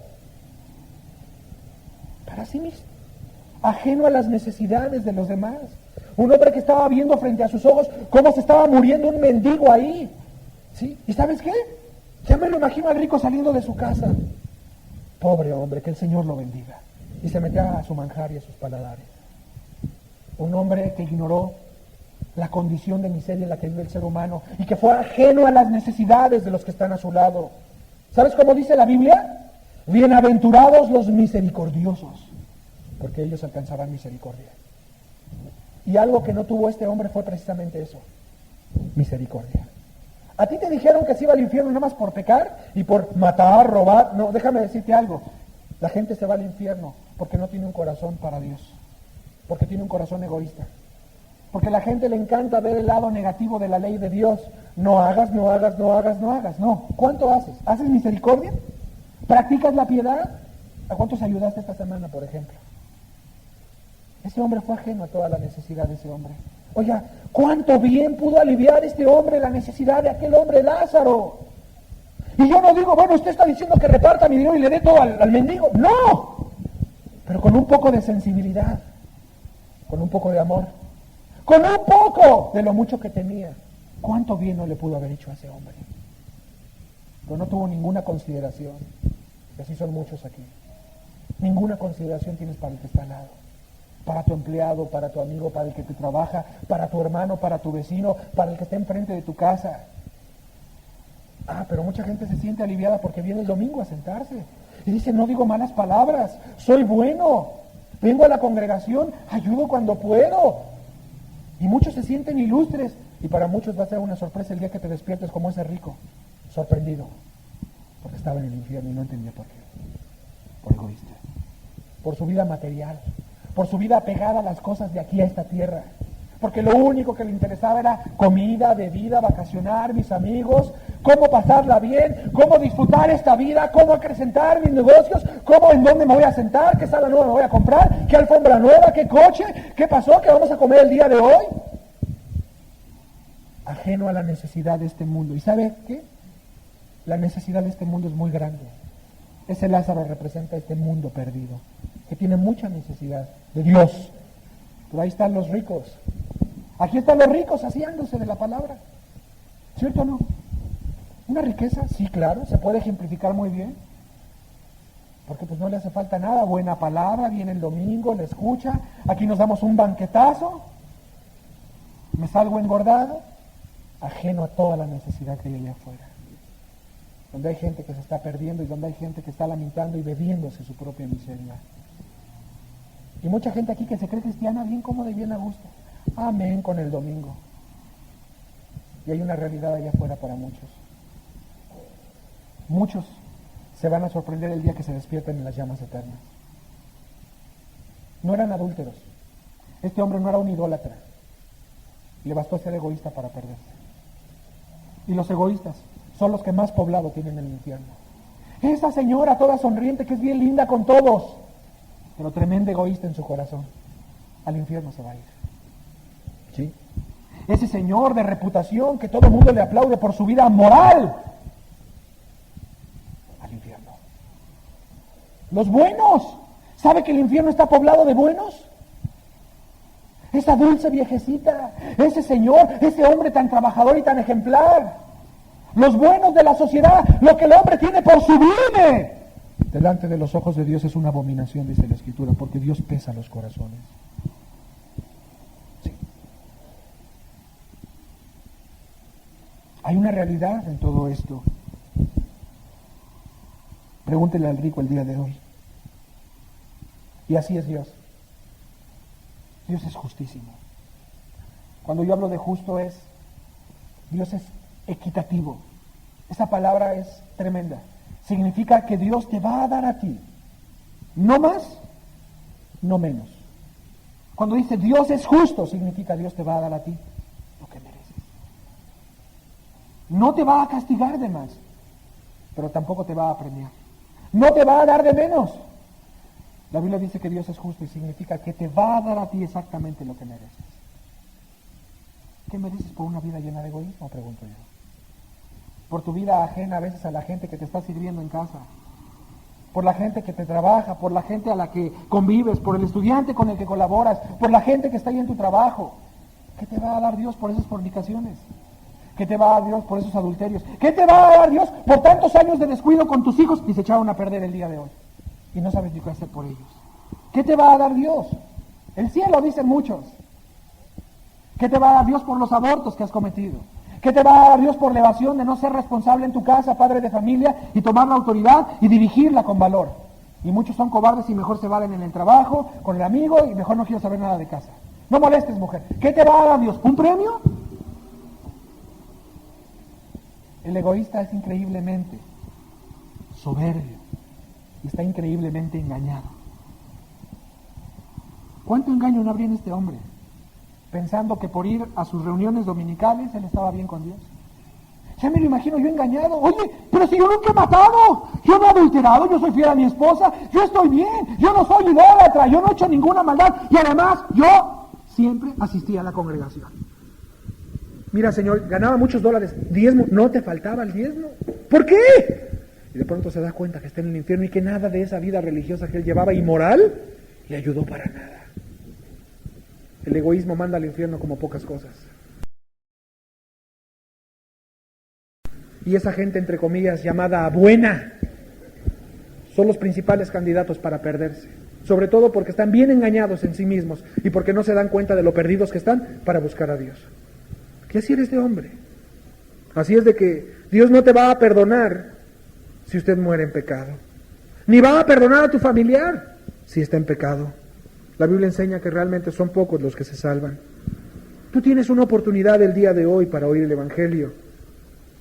ajeno a las necesidades de los demás. Un hombre que estaba viendo frente a sus ojos cómo se estaba muriendo un mendigo ahí, ¿sí? ¿Y sabes qué? Ya me lo imagino al rico saliendo de su casa. Pobre hombre, que el Señor lo bendiga. Y se metió a su manjar y a sus paladares. Un hombre que ignoró la condición de miseria en la que vive el ser humano y que fue ajeno a las necesidades de los que están a su lado. ¿Sabes cómo dice la Biblia? Bienaventurados los misericordiosos, porque ellos alcanzarán misericordia. Y algo que no tuvo este hombre fue precisamente eso, misericordia. A ti te dijeron que se iba al infierno nada más por pecar y por matar, robar. No, déjame decirte algo, la gente se va al infierno porque no tiene un corazón para Dios, porque tiene un corazón egoísta. Porque a la gente le encanta ver el lado negativo de la ley de Dios. No hagas, no hagas, no hagas, no hagas. No. ¿Cuánto haces? ¿Haces misericordia? ¿Practicas la piedad? ¿A cuántos ayudaste esta semana, por ejemplo? Ese hombre fue ajeno a toda la necesidad de ese hombre. Oiga, ¿cuánto bien pudo aliviar este hombre la necesidad de aquel hombre Lázaro? Y yo no digo, bueno, usted está diciendo que reparta mi dinero y le dé todo al mendigo. ¡No! Pero con un poco de sensibilidad, con un poco de amor, con un poco de lo mucho que tenía. ¿Cuánto bien no le pudo haber hecho a ese hombre? Pero no tuvo ninguna consideración. Y así son muchos aquí. Ninguna consideración tienes para el que está al lado. Para tu empleado, para tu amigo, para el que te trabaja, para tu hermano, para tu vecino, para el que está enfrente de tu casa. Pero mucha gente se siente aliviada porque viene el domingo a sentarse. Y dice, no digo malas palabras, soy bueno. Vengo a la congregación, ayudo cuando puedo. Y muchos se sienten ilustres, y para muchos va a ser una sorpresa el día que te despiertes como ese rico, sorprendido, porque estaba en el infierno y no entendía por qué. Por egoísta, por su vida material, por su vida apegada a las cosas de aquí a esta tierra, porque lo único que le interesaba era comida, bebida, vacacionar, mis amigos, cómo pasarla bien, cómo disfrutar esta vida, cómo acrecentar mis negocios, cómo, en dónde me voy a sentar, qué sala nueva me voy a comprar, qué alfombra nueva, qué coche, qué pasó, qué vamos a comer el día de hoy. Ajeno a la necesidad de este mundo. ¿Y sabe qué? La necesidad de este mundo es muy grande. Ese Lázaro representa este mundo perdido, que tiene mucha necesidad de Dios. Pero ahí están los ricos. Aquí están los ricos haciéndose de la palabra. ¿Cierto o no? Una riqueza, sí, claro, se puede ejemplificar muy bien. Porque pues no le hace falta nada, buena palabra, viene el domingo, le escucha, aquí nos damos un banquetazo, me salgo engordado, ajeno a toda la necesidad que hay allá afuera. Donde hay gente que se está perdiendo y donde hay gente que está lamentando y bebiéndose su propia miseria. Y mucha gente aquí que se cree cristiana bien cómoda y bien a gusto. Amén con el domingo. Y hay una realidad allá afuera para muchos. Muchos se van a sorprender el día que se despierten en las llamas eternas. No eran adúlteros. Este hombre no era un idólatra. Le bastó ser egoísta para perderse. Y los egoístas son los que más poblado tienen el infierno. Esa señora toda sonriente que es bien linda con todos, pero tremenda egoísta en su corazón, al infierno se va a ir. ¿Sí? Ese señor de reputación que todo el mundo le aplaude por su vida moral, al infierno. Los buenos, ¿sabe que el infierno está poblado de buenos? Esa dulce viejecita, ese señor, ese hombre tan trabajador y tan ejemplar. Los buenos de la sociedad, lo que el hombre tiene por sublime, delante de los ojos de Dios es una abominación, dice la Escritura, porque Dios pesa los corazones. Sí. Hay una realidad en todo esto. Pregúntele al rico el día de hoy. Y así es Dios. Dios es justísimo. Cuando yo hablo de justo Dios es equitativo. Esa palabra es tremenda. Significa que Dios te va a dar a ti, no más, no menos. Cuando dice Dios es justo, significa Dios te va a dar a ti lo que mereces. No te va a castigar de más, pero tampoco te va a premiar. No te va a dar de menos. La Biblia dice que Dios es justo y significa que te va a dar a ti exactamente lo que mereces. ¿Qué mereces por una vida llena de egoísmo? Pregunto yo. Por tu vida ajena a veces a la gente que te está sirviendo en casa, por la gente que te trabaja, por la gente a la que convives, por el estudiante con el que colaboras, por la gente que está ahí en tu trabajo. ¿Qué te va a dar Dios por esas fornicaciones? ¿Qué te va a dar Dios por esos adulterios? ¿Qué te va a dar Dios por tantos años de descuido con tus hijos y se echaron a perder el día de hoy? Y no sabes ni qué hacer por ellos. ¿Qué te va a dar Dios? El cielo, dicen muchos. ¿Qué te va a dar Dios por los abortos que has cometido? ¿Qué te va a dar Dios por la evasión de no ser responsable en tu casa, padre de familia, y tomar la autoridad y dirigirla con valor? Y muchos son cobardes y mejor se valen en el trabajo, con el amigo, y mejor no quiero saber nada de casa. No molestes, mujer. ¿Qué te va a dar Dios? ¿Un premio? El egoísta es increíblemente soberbio y está increíblemente engañado. ¿Cuánto engaño no habría en este hombre? Pensando que por ir a sus reuniones dominicales él estaba bien con Dios. Ya me lo imagino yo engañado. Oye, pero si yo nunca he matado, yo no he adulterado, yo soy fiel a mi esposa, yo estoy bien, yo no soy idólatra, yo no he hecho ninguna maldad y además yo siempre asistía a la congregación. Mira, Señor, ganaba muchos dólares, diezmo, no te faltaba el diezmo. ¿Por qué? Y de pronto se da cuenta que está en el infierno y que nada de esa vida religiosa que él llevaba y moral le ayudó para nada. El egoísmo manda al infierno como pocas cosas. Y esa gente, entre comillas, llamada buena, son los principales candidatos para perderse. Sobre todo porque están bien engañados en sí mismos y porque no se dan cuenta de lo perdidos que están para buscar a Dios. ¿Qué así eres de hombre? Así es de que Dios no te va a perdonar si usted muere en pecado. Ni va a perdonar a tu familiar si está en pecado. La Biblia enseña que realmente son pocos los que se salvan. Tú tienes una oportunidad el día de hoy para oír el Evangelio.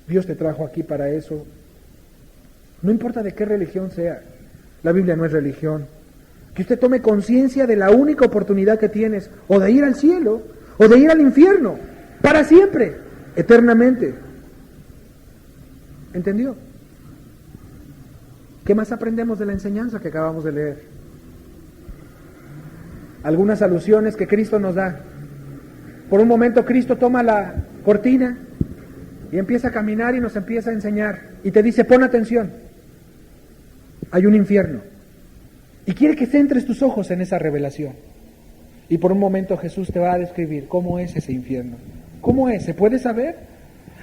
Dios te trajo aquí para eso. No importa de qué religión sea, la Biblia no es religión. Que usted tome conciencia de la única oportunidad que tienes, o de ir al cielo, o de ir al infierno, para siempre, eternamente. ¿Entendió? ¿Qué más aprendemos de la enseñanza que acabamos de leer? Algunas alusiones que Cristo nos da. Por un momento Cristo toma la cortina y empieza a caminar y nos empieza a enseñar. Y te dice, pon atención, hay un infierno. Y quiere que centres tus ojos en esa revelación. Y por un momento Jesús te va a describir cómo es ese infierno. ¿Cómo es? ¿Se puede saber?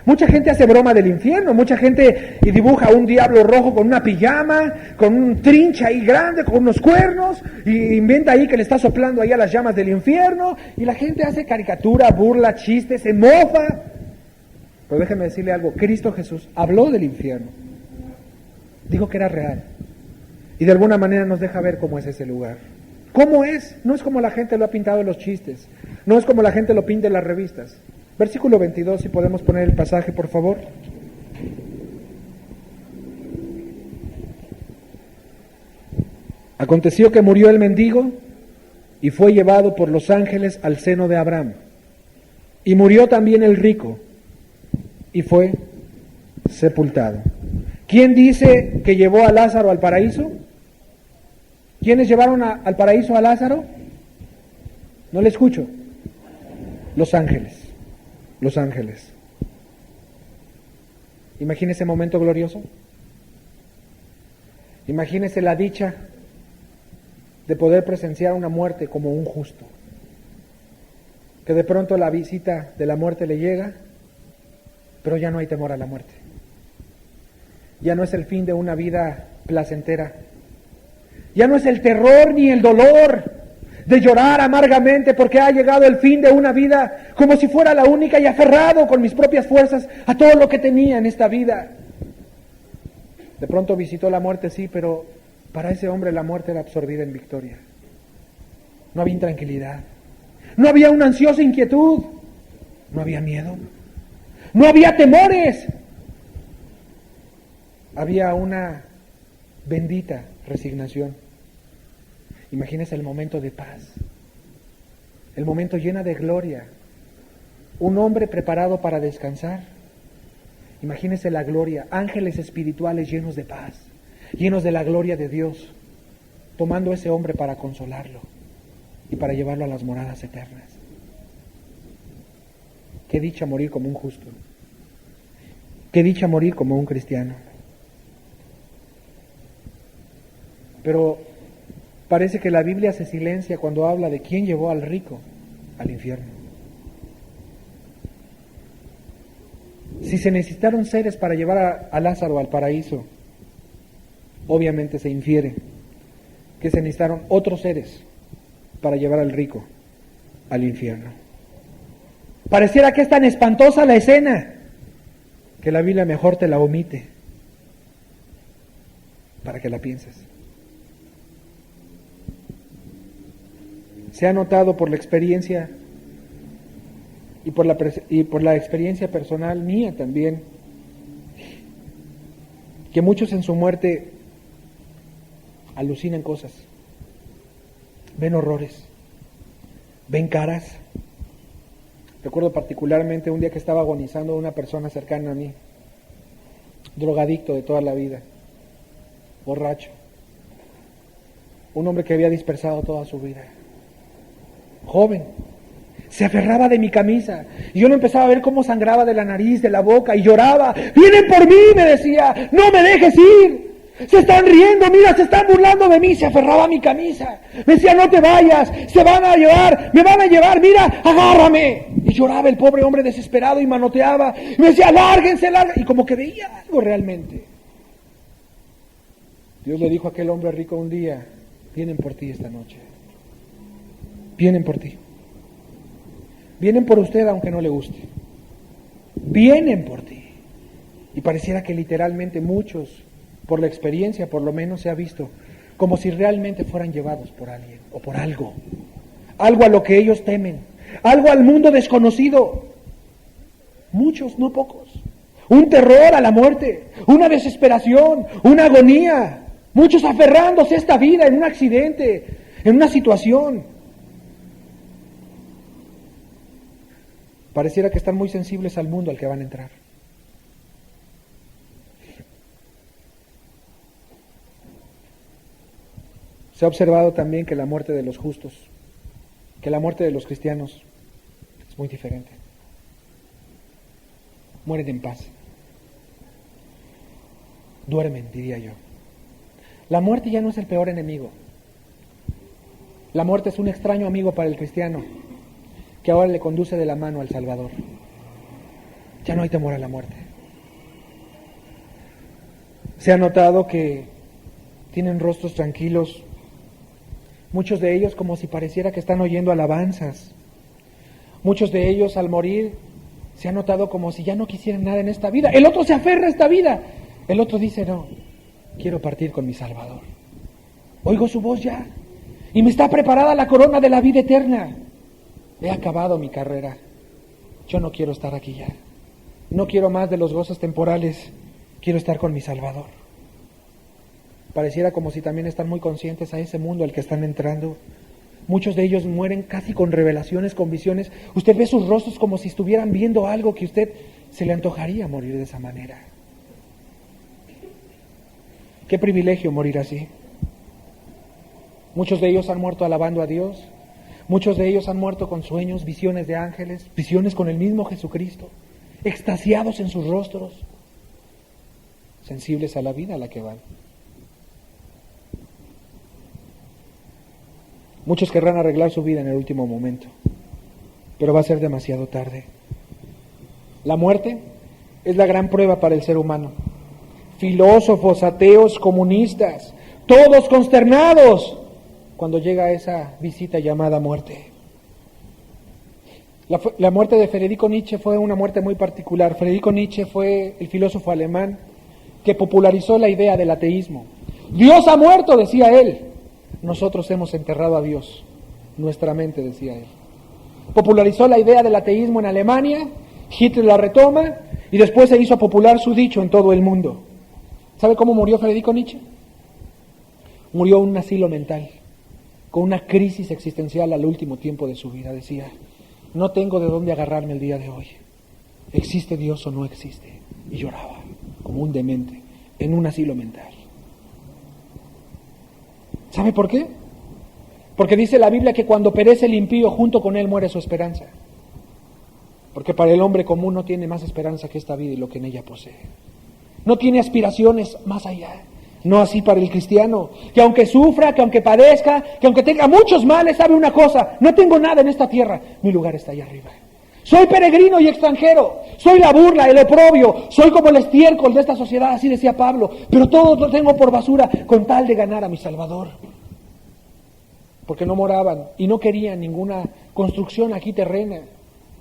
Mucha gente hace broma del infierno, mucha gente y dibuja un diablo rojo con una pijama, con un trinche ahí grande, con unos cuernos, y inventa ahí que le está soplando ahí a las llamas del infierno, y la gente hace caricatura, burla, chistes, se mofa. Pero déjeme decirle algo, Cristo Jesús habló del infierno, dijo que era real, y de alguna manera nos deja ver cómo es ese lugar. ¿Cómo es? No es como la gente lo ha pintado en los chistes, no es como la gente lo pinta en las revistas. Versículo 22, si podemos poner el pasaje, por favor. Aconteció que murió el mendigo y fue llevado por los ángeles al seno de Abraham. Y murió también el rico y fue sepultado. ¿Quién dice que llevó a Lázaro al paraíso? ¿Quiénes llevaron al paraíso a Lázaro? No le escucho. Los ángeles. Los ángeles. Imagínese ese momento glorioso. Imagínese la dicha de poder presenciar una muerte como un justo. Que de pronto la visita de la muerte le llega, pero ya no hay temor a la muerte. Ya no es el fin de una vida placentera. Ya no es el terror ni el dolor de llorar amargamente porque ha llegado el fin de una vida como si fuera la única y aferrado con mis propias fuerzas a todo lo que tenía en esta vida. De pronto visitó la muerte, sí, pero para ese hombre la muerte era absorbida en victoria. No había intranquilidad, no había una ansiosa inquietud, no había miedo, no había temores, había una bendita resignación. Imagínese el momento de paz, el momento lleno de gloria, un hombre preparado para descansar. Imagínese la gloria, ángeles espirituales llenos de paz, llenos de la gloria de Dios, tomando a ese hombre para consolarlo y para llevarlo a las moradas eternas. Qué dicha morir como un justo, qué dicha morir como un cristiano. Pero parece que la Biblia se silencia cuando habla de quién llevó al rico al infierno. Si se necesitaron seres para llevar a Lázaro al paraíso, obviamente se infiere que se necesitaron otros seres para llevar al rico al infierno. Pareciera que es tan espantosa la escena que la Biblia mejor te la omite para que la pienses. Se ha notado por la experiencia y por la experiencia personal mía también, que muchos en su muerte alucinan cosas, ven horrores, ven caras. Recuerdo particularmente un día que estaba agonizando una persona cercana a mí, drogadicto de toda la vida, borracho, un hombre que había dispersado toda su vida, joven, se aferraba de mi camisa y yo no empezaba a ver cómo sangraba de la nariz, de la boca, y lloraba. ¡Vienen por mí!, me decía, ¡no me dejes ir! Se están riendo, mira, se están burlando de mí. Se aferraba a mi camisa, me decía, no te vayas, se van a llevar, me van a llevar, mira, agárrame. Y lloraba el pobre hombre desesperado y manoteaba, y me decía, lárguense, lárguense, y como que veía algo realmente. Dios le dijo a aquel hombre rico un día, vienen por ti esta noche, vienen por ti, vienen por usted aunque no le guste, vienen por ti. Y pareciera que literalmente muchos, por la experiencia por lo menos, se ha visto como si realmente fueran llevados por alguien o por algo a lo que ellos temen, algo al mundo desconocido. Muchos, no pocos. Un terror a la muerte, una desesperación, una agonía. Muchos aferrándose a esta vida en un accidente, en una situación. Pareciera que están muy sensibles al mundo al que van a entrar. Se ha observado también que la muerte de los justos, que la muerte de los cristianos es muy diferente. Mueren en paz. Duermen, diría yo. La muerte ya no es el peor enemigo. La muerte es un extraño amigo para el cristiano que ahora le conduce de la mano al Salvador. Ya no hay temor a la muerte. Se ha notado que tienen rostros tranquilos, muchos de ellos como si pareciera que están oyendo alabanzas. Muchos de ellos al morir se ha notado como si ya no quisieran nada en esta vida. El otro se aferra a esta vida. El otro dice, no, quiero partir con mi Salvador. Oigo su voz ya y me está preparada la corona de la vida eterna. He acabado mi carrera. Yo no quiero estar aquí ya. No quiero más de los gozos temporales. Quiero estar con mi Salvador. Pareciera como si también están muy conscientes a ese mundo al que están entrando. Muchos de ellos mueren casi con revelaciones, con visiones. Usted ve sus rostros como si estuvieran viendo algo que usted se le antojaría morir de esa manera. Qué privilegio morir así. Muchos de ellos han muerto alabando a Dios. Muchos de ellos han muerto con sueños, visiones de ángeles, visiones con el mismo Jesucristo, extasiados en sus rostros, sensibles a la vida a la que van. Muchos querrán arreglar su vida en el último momento, pero va a ser demasiado tarde. La muerte es la gran prueba para el ser humano. Filósofos, ateos, comunistas, todos consternados cuando llega esa visita llamada muerte. La muerte de Friedrich Nietzsche fue una muerte muy particular. Friedrich Nietzsche fue el filósofo alemán que popularizó la idea del ateísmo. Dios ha muerto, decía él. Nosotros hemos enterrado a Dios. Nuestra mente, decía él. Popularizó la idea del ateísmo en Alemania, Hitler la retoma y después se hizo popular su dicho en todo el mundo. ¿Sabe cómo murió Friedrich Nietzsche? Murió en un asilo mental, con una crisis existencial al último tiempo de su vida. Decía, no tengo de dónde agarrarme el día de hoy. ¿Existe Dios o no existe? Y lloraba, como un demente, en un asilo mental. ¿Sabe por qué? Porque dice la Biblia que cuando perece el impío, junto con él muere su esperanza. Porque para el hombre común no tiene más esperanza que esta vida y lo que en ella posee. No tiene aspiraciones más allá. No así para el cristiano, que aunque sufra, que aunque padezca, que aunque tenga muchos males, sabe una cosa, no tengo nada en esta tierra, mi lugar está allá arriba. Soy peregrino y extranjero, soy la burla, el oprobio, soy como el estiércol de esta sociedad, así decía Pablo, pero todo lo tengo por basura con tal de ganar a mi Salvador. Porque no moraban y no querían ninguna construcción aquí terrena,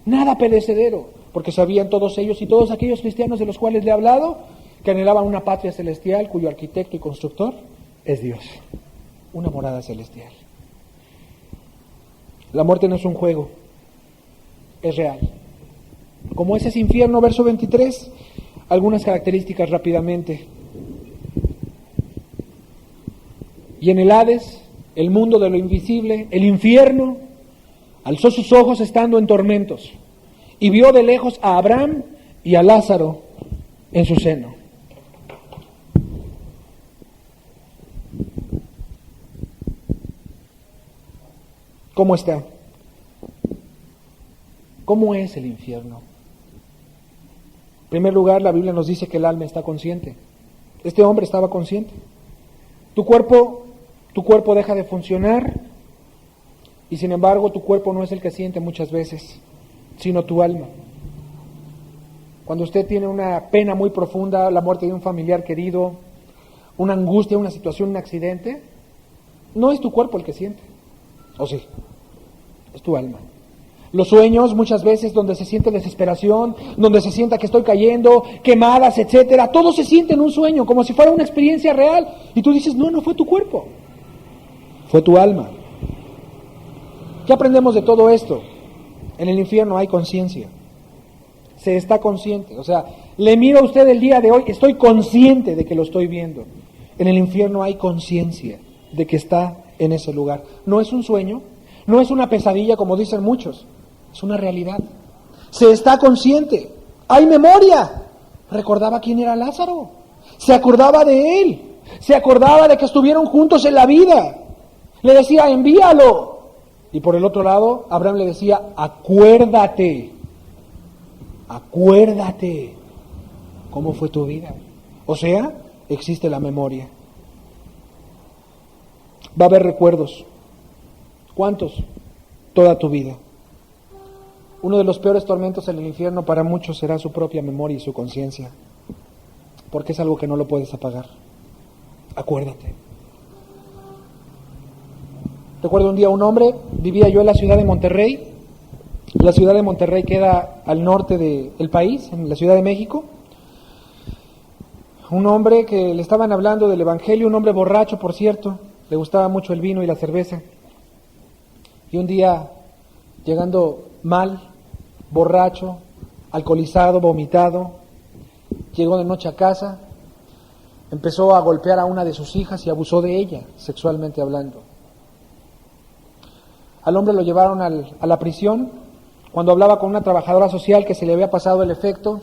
nada perecedero, porque sabían todos ellos y todos aquellos cristianos de los cuales le he hablado, que anhelaban una patria celestial cuyo arquitecto y constructor es Dios, una morada celestial. La muerte no es un juego, es real. Como es ese infierno, verso 23, algunas características rápidamente. Y en el Hades, el mundo de lo invisible, el infierno, alzó sus ojos estando en tormentos y vio de lejos a Abraham y a Lázaro en su seno. ¿Cómo está? ¿Cómo es el infierno? En primer lugar, la Biblia nos dice que el alma está consciente. Este hombre estaba consciente. Tu cuerpo deja de funcionar y sin embargo tu cuerpo no es el que siente muchas veces, sino tu alma. Cuando usted tiene una pena muy profunda, la muerte de un familiar querido, una angustia, una situación, un accidente, no es tu cuerpo el que siente. ¿O sí? Es tu alma. Los sueños, muchas veces, donde se siente desesperación, donde se sienta que estoy cayendo, quemadas, etcétera, todo se siente en un sueño, como si fuera una experiencia real. Y tú dices, no fue tu cuerpo, fue tu alma. ¿Qué aprendemos de todo esto? En el infierno hay conciencia. Se está consciente. O sea, le miro a usted el día de hoy, estoy consciente de que lo estoy viendo. En el infierno hay conciencia de que está en ese lugar. No es un sueño, no es una pesadilla como dicen muchos, es una realidad. Se está consciente. Hay memoria. Recordaba quién era Lázaro. Se acordaba de él. Se acordaba de que estuvieron juntos en la vida. Le decía, envíalo. Y por el otro lado, Abraham le decía, acuérdate. Acuérdate cómo fue tu vida. O sea, existe la memoria. Va a haber recuerdos. ¿Cuántos? Toda tu vida. Uno de los peores tormentos en el infierno para muchos será su propia memoria y su conciencia, porque es algo que no lo puedes apagar. Acuérdate. Recuerdo un día un hombre, vivía yo en la ciudad de Monterrey. La ciudad de Monterrey queda al norte del país, en la Ciudad de México. Un hombre que le estaban hablando del evangelio, un hombre borracho, por cierto, le gustaba mucho el vino y la cerveza. Y un día, llegando mal, borracho, alcoholizado, vomitado, llegó de noche a casa, empezó a golpear a una de sus hijas y abusó de ella, sexualmente hablando. Al hombre lo llevaron a la prisión. Cuando hablaba con una trabajadora social que se le había pasado el efecto,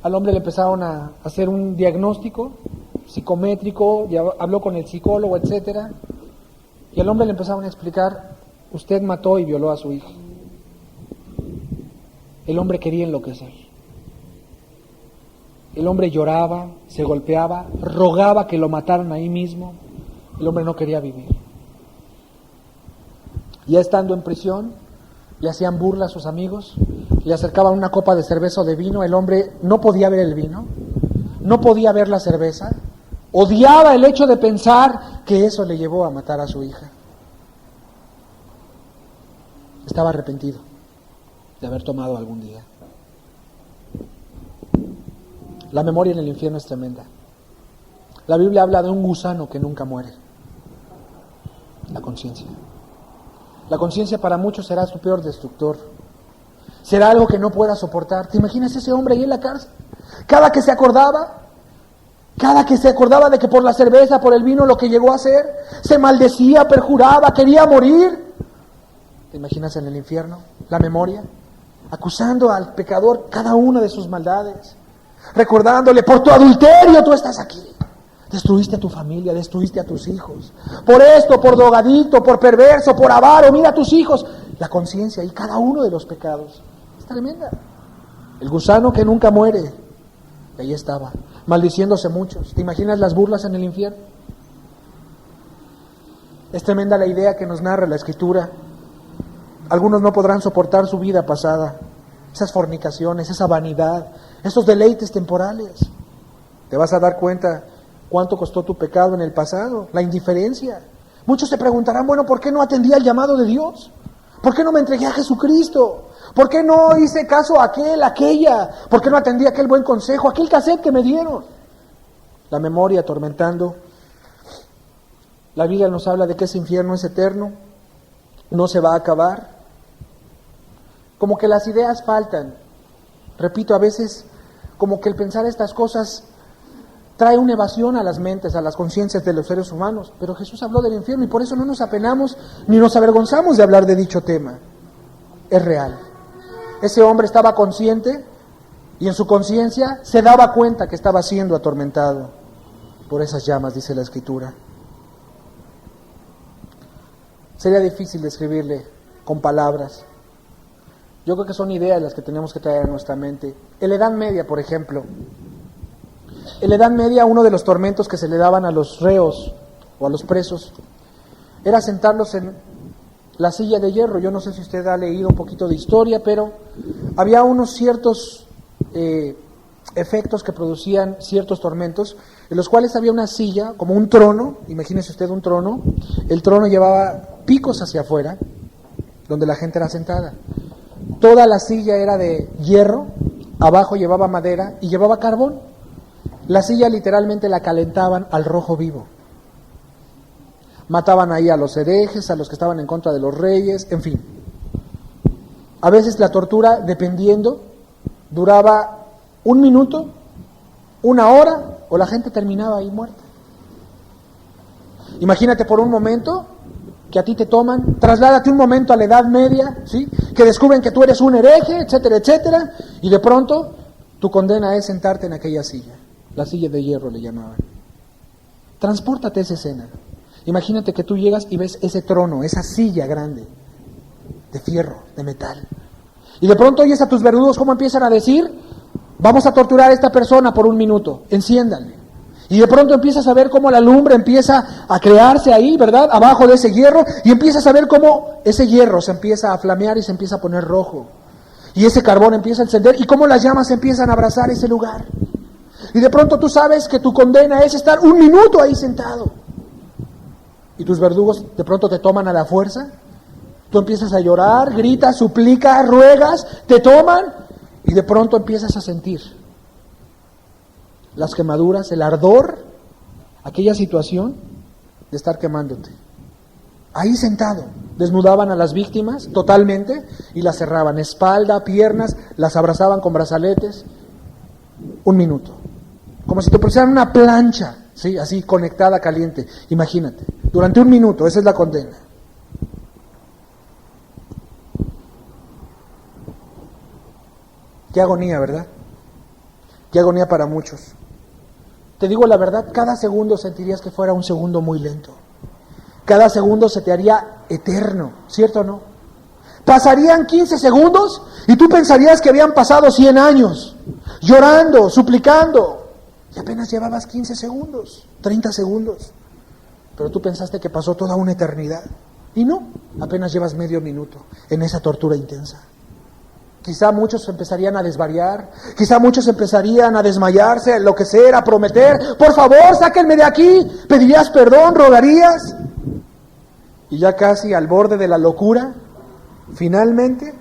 al hombre le empezaron a hacer un diagnóstico psicométrico, habló con el psicólogo, etcétera, y al hombre le empezaron a explicar, usted mató y violó a su hija. El hombre quería enloquecer. El hombre lloraba, se golpeaba, rogaba que lo mataran ahí mismo. El hombre no quería vivir. Ya estando en prisión, le hacían burla a sus amigos, le acercaban una copa de cerveza o de vino, el hombre no podía ver el vino, no podía ver la cerveza, odiaba el hecho de pensar que eso le llevó a matar a su hija. Estaba arrepentido de haber tomado algún día. La memoria en el infierno es tremenda. La Biblia habla de un gusano que nunca muere. La conciencia. La conciencia para muchos será su peor destructor. Será algo que no pueda soportar. ¿Te imaginas ese hombre ahí en la cárcel? Cada que se acordaba de que por la cerveza, por el vino, lo que llegó a hacer, se maldecía, perjuraba, quería morir. ¿Te imaginas en el infierno? La memoria, acusando al pecador cada una de sus maldades, recordándole, por tu adulterio tú estás aquí. Destruiste a tu familia, destruiste a tus hijos. Por esto, por drogadicto, por perverso, por avaro, mira a tus hijos. La conciencia y cada uno de los pecados es tremenda. El gusano que nunca muere. Y ahí estaba, maldiciéndose muchos. ¿Te imaginas las burlas en el infierno? Es tremenda la idea que nos narra la Escritura. Algunos no podrán soportar su vida pasada, esas fornicaciones, esa vanidad, esos deleites temporales. Te vas a dar cuenta cuánto costó tu pecado en el pasado, la indiferencia. Muchos se preguntarán, bueno, ¿por qué no atendí al llamado de Dios? ¿Por qué no me entregué a Jesucristo? ¿Por qué no hice caso a aquella? ¿Por qué no atendí aquel buen consejo, aquel cassette que me dieron? La memoria atormentando. La Biblia nos habla de que ese infierno es eterno, no se va a acabar. Como que las ideas faltan. Repito, a veces como que el pensar estas cosas trae una evasión a las mentes, a las conciencias de los seres humanos. Pero Jesús habló del infierno y por eso no nos apenamos ni nos avergonzamos de hablar de dicho tema. Es real. Ese hombre estaba consciente y en su conciencia se daba cuenta que estaba siendo atormentado por esas llamas, dice la Escritura. Sería difícil describirle con palabras. Yo creo que son ideas las que tenemos que traer a nuestra mente. En la Edad Media, por ejemplo, en la Edad Media uno de los tormentos que se le daban a los reos o a los presos era sentarlos en la silla de hierro. Yo no sé si usted ha leído un poquito de historia, pero había unos ciertos efectos que producían ciertos tormentos, en los cuales había una silla, como un trono, imagínese usted un trono, el trono llevaba picos hacia afuera, donde la gente era sentada. Toda la silla era de hierro, abajo llevaba madera y llevaba carbón. La silla literalmente la calentaban al rojo vivo. Mataban ahí a los herejes, a los que estaban en contra de los reyes, en fin. A veces la tortura, dependiendo, duraba 1 minuto, 1 hora, o la gente terminaba ahí muerta. Imagínate por un momento que a ti te toman, trasládate un momento a la Edad Media, ¿sí? Que descubren que tú eres un hereje, etcétera, etcétera, y de pronto tu condena es sentarte en aquella silla, la silla de hierro le llamaban. Transpórtate a esa escena. Imagínate que tú llegas y ves ese trono, esa silla grande, de fierro, de metal. Y de pronto oyes a tus verdugos cómo empiezan a decir, vamos a torturar a esta persona por 1 minuto, enciéndanle. Y de pronto empiezas a ver cómo la lumbre empieza a crearse ahí, ¿verdad? Abajo de ese hierro, y empiezas a ver cómo ese hierro se empieza a flamear y se empieza a poner rojo. Y ese carbón empieza a encender, y cómo las llamas empiezan a abrazar ese lugar. Y de pronto tú sabes que tu condena es estar 1 minuto ahí sentado. Y tus verdugos de pronto te toman a la fuerza. Tú empiezas a llorar, gritas, suplicas, ruegas, te toman, y de pronto empiezas a sentir las quemaduras, el ardor, aquella situación de estar quemándote. Ahí sentado, desnudaban a las víctimas totalmente y las cerraban, espalda, piernas, las abrazaban con brazaletes. 1 minuto. Como si te pusieran una plancha, ¿sí? Así conectada, caliente. Imagínate, durante 1 minuto, esa es la condena. Qué agonía, ¿verdad? Qué agonía para muchos. Te digo la verdad, cada segundo sentirías que fuera un segundo muy lento. Cada segundo se te haría eterno, ¿cierto o no? Pasarían 15 segundos y tú pensarías que habían pasado 100 años, llorando, suplicando, y apenas llevabas 15 segundos, 30 segundos. Pero tú pensaste que pasó toda una eternidad. Y no, apenas llevas medio minuto en esa tortura intensa. Quizá muchos empezarían a desvariar, quizá muchos empezarían a desmayarse, a enloquecer, a prometer, por favor, sáquenme de aquí, pedirías perdón, rogarías. Y ya casi al borde de la locura, finalmente,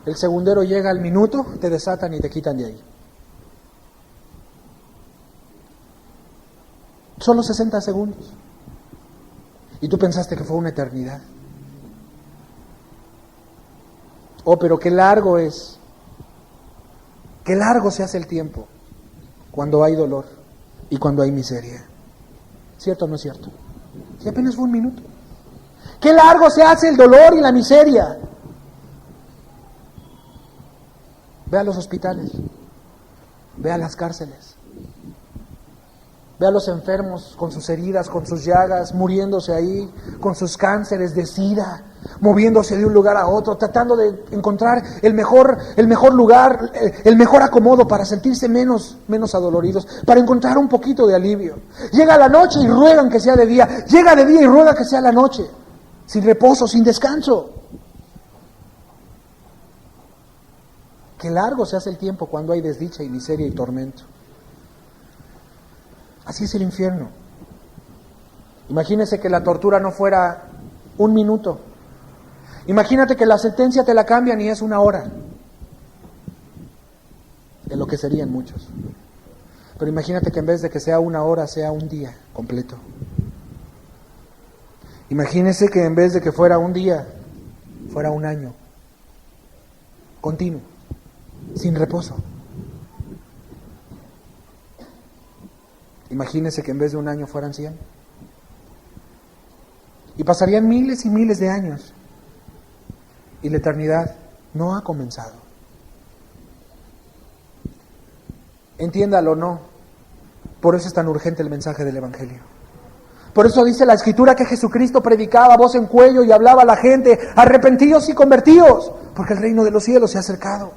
el segundero llega al minuto, te desatan y te quitan de ahí. Solo 60 segundos. Y tú pensaste que fue una eternidad. Oh, pero qué largo es, qué largo se hace el tiempo cuando hay dolor y cuando hay miseria. ¿Cierto o no es cierto? Si apenas fue 1 minuto. Qué largo se hace el dolor y la miseria. Ve a los hospitales, ve a las cárceles, ve a los enfermos con sus heridas, con sus llagas, muriéndose ahí, con sus cánceres de sida, moviéndose de un lugar a otro, tratando de encontrar el mejor lugar, el mejor acomodo para sentirse menos adoloridos, para encontrar un poquito de alivio. Llega la noche y ruegan que sea de día, llega de día y ruega que sea la noche, sin reposo, sin descanso. Qué largo se hace el tiempo cuando hay desdicha y miseria y tormento. Así es el infierno. Imagínese que la tortura no fuera 1 minuto. Imagínate que la sentencia te la cambian y es 1 hora. Enloquecerían muchos. Pero imagínate que en vez de que sea 1 hora, sea 1 día completo. Imagínese que en vez de que fuera 1 día, fuera 1 año. Continuo, sin reposo. Imagínese que en vez de 1 año fueran 100. Y pasarían miles y miles de años. Y la eternidad no ha comenzado. Entiéndalo o no, por eso es tan urgente el mensaje del Evangelio. Por eso dice la Escritura que Jesucristo predicaba a voz en cuello y hablaba a la gente, arrepentíos y convertíos, porque el reino de los cielos se ha acercado.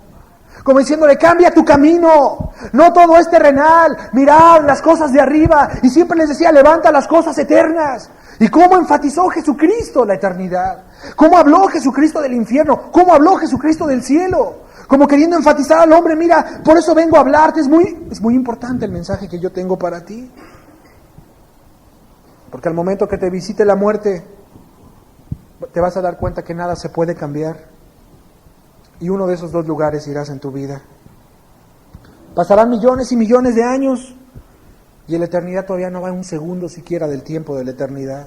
Como diciéndole, cambia tu camino, no todo es terrenal, mirad las cosas de arriba. Y siempre les decía, levanta las cosas eternas. ¿Y cómo enfatizó Jesucristo la eternidad? ¿Cómo habló Jesucristo del infierno? ¿Cómo habló Jesucristo del cielo? Como queriendo enfatizar al hombre, mira, por eso vengo a hablarte, es muy importante el mensaje que yo tengo para ti. Porque al momento que te visite la muerte, te vas a dar cuenta que nada se puede cambiar. Y uno de esos 2 lugares irás en tu vida. Pasarán millones y millones de años y en la eternidad todavía no va 1 segundo siquiera del tiempo de la eternidad.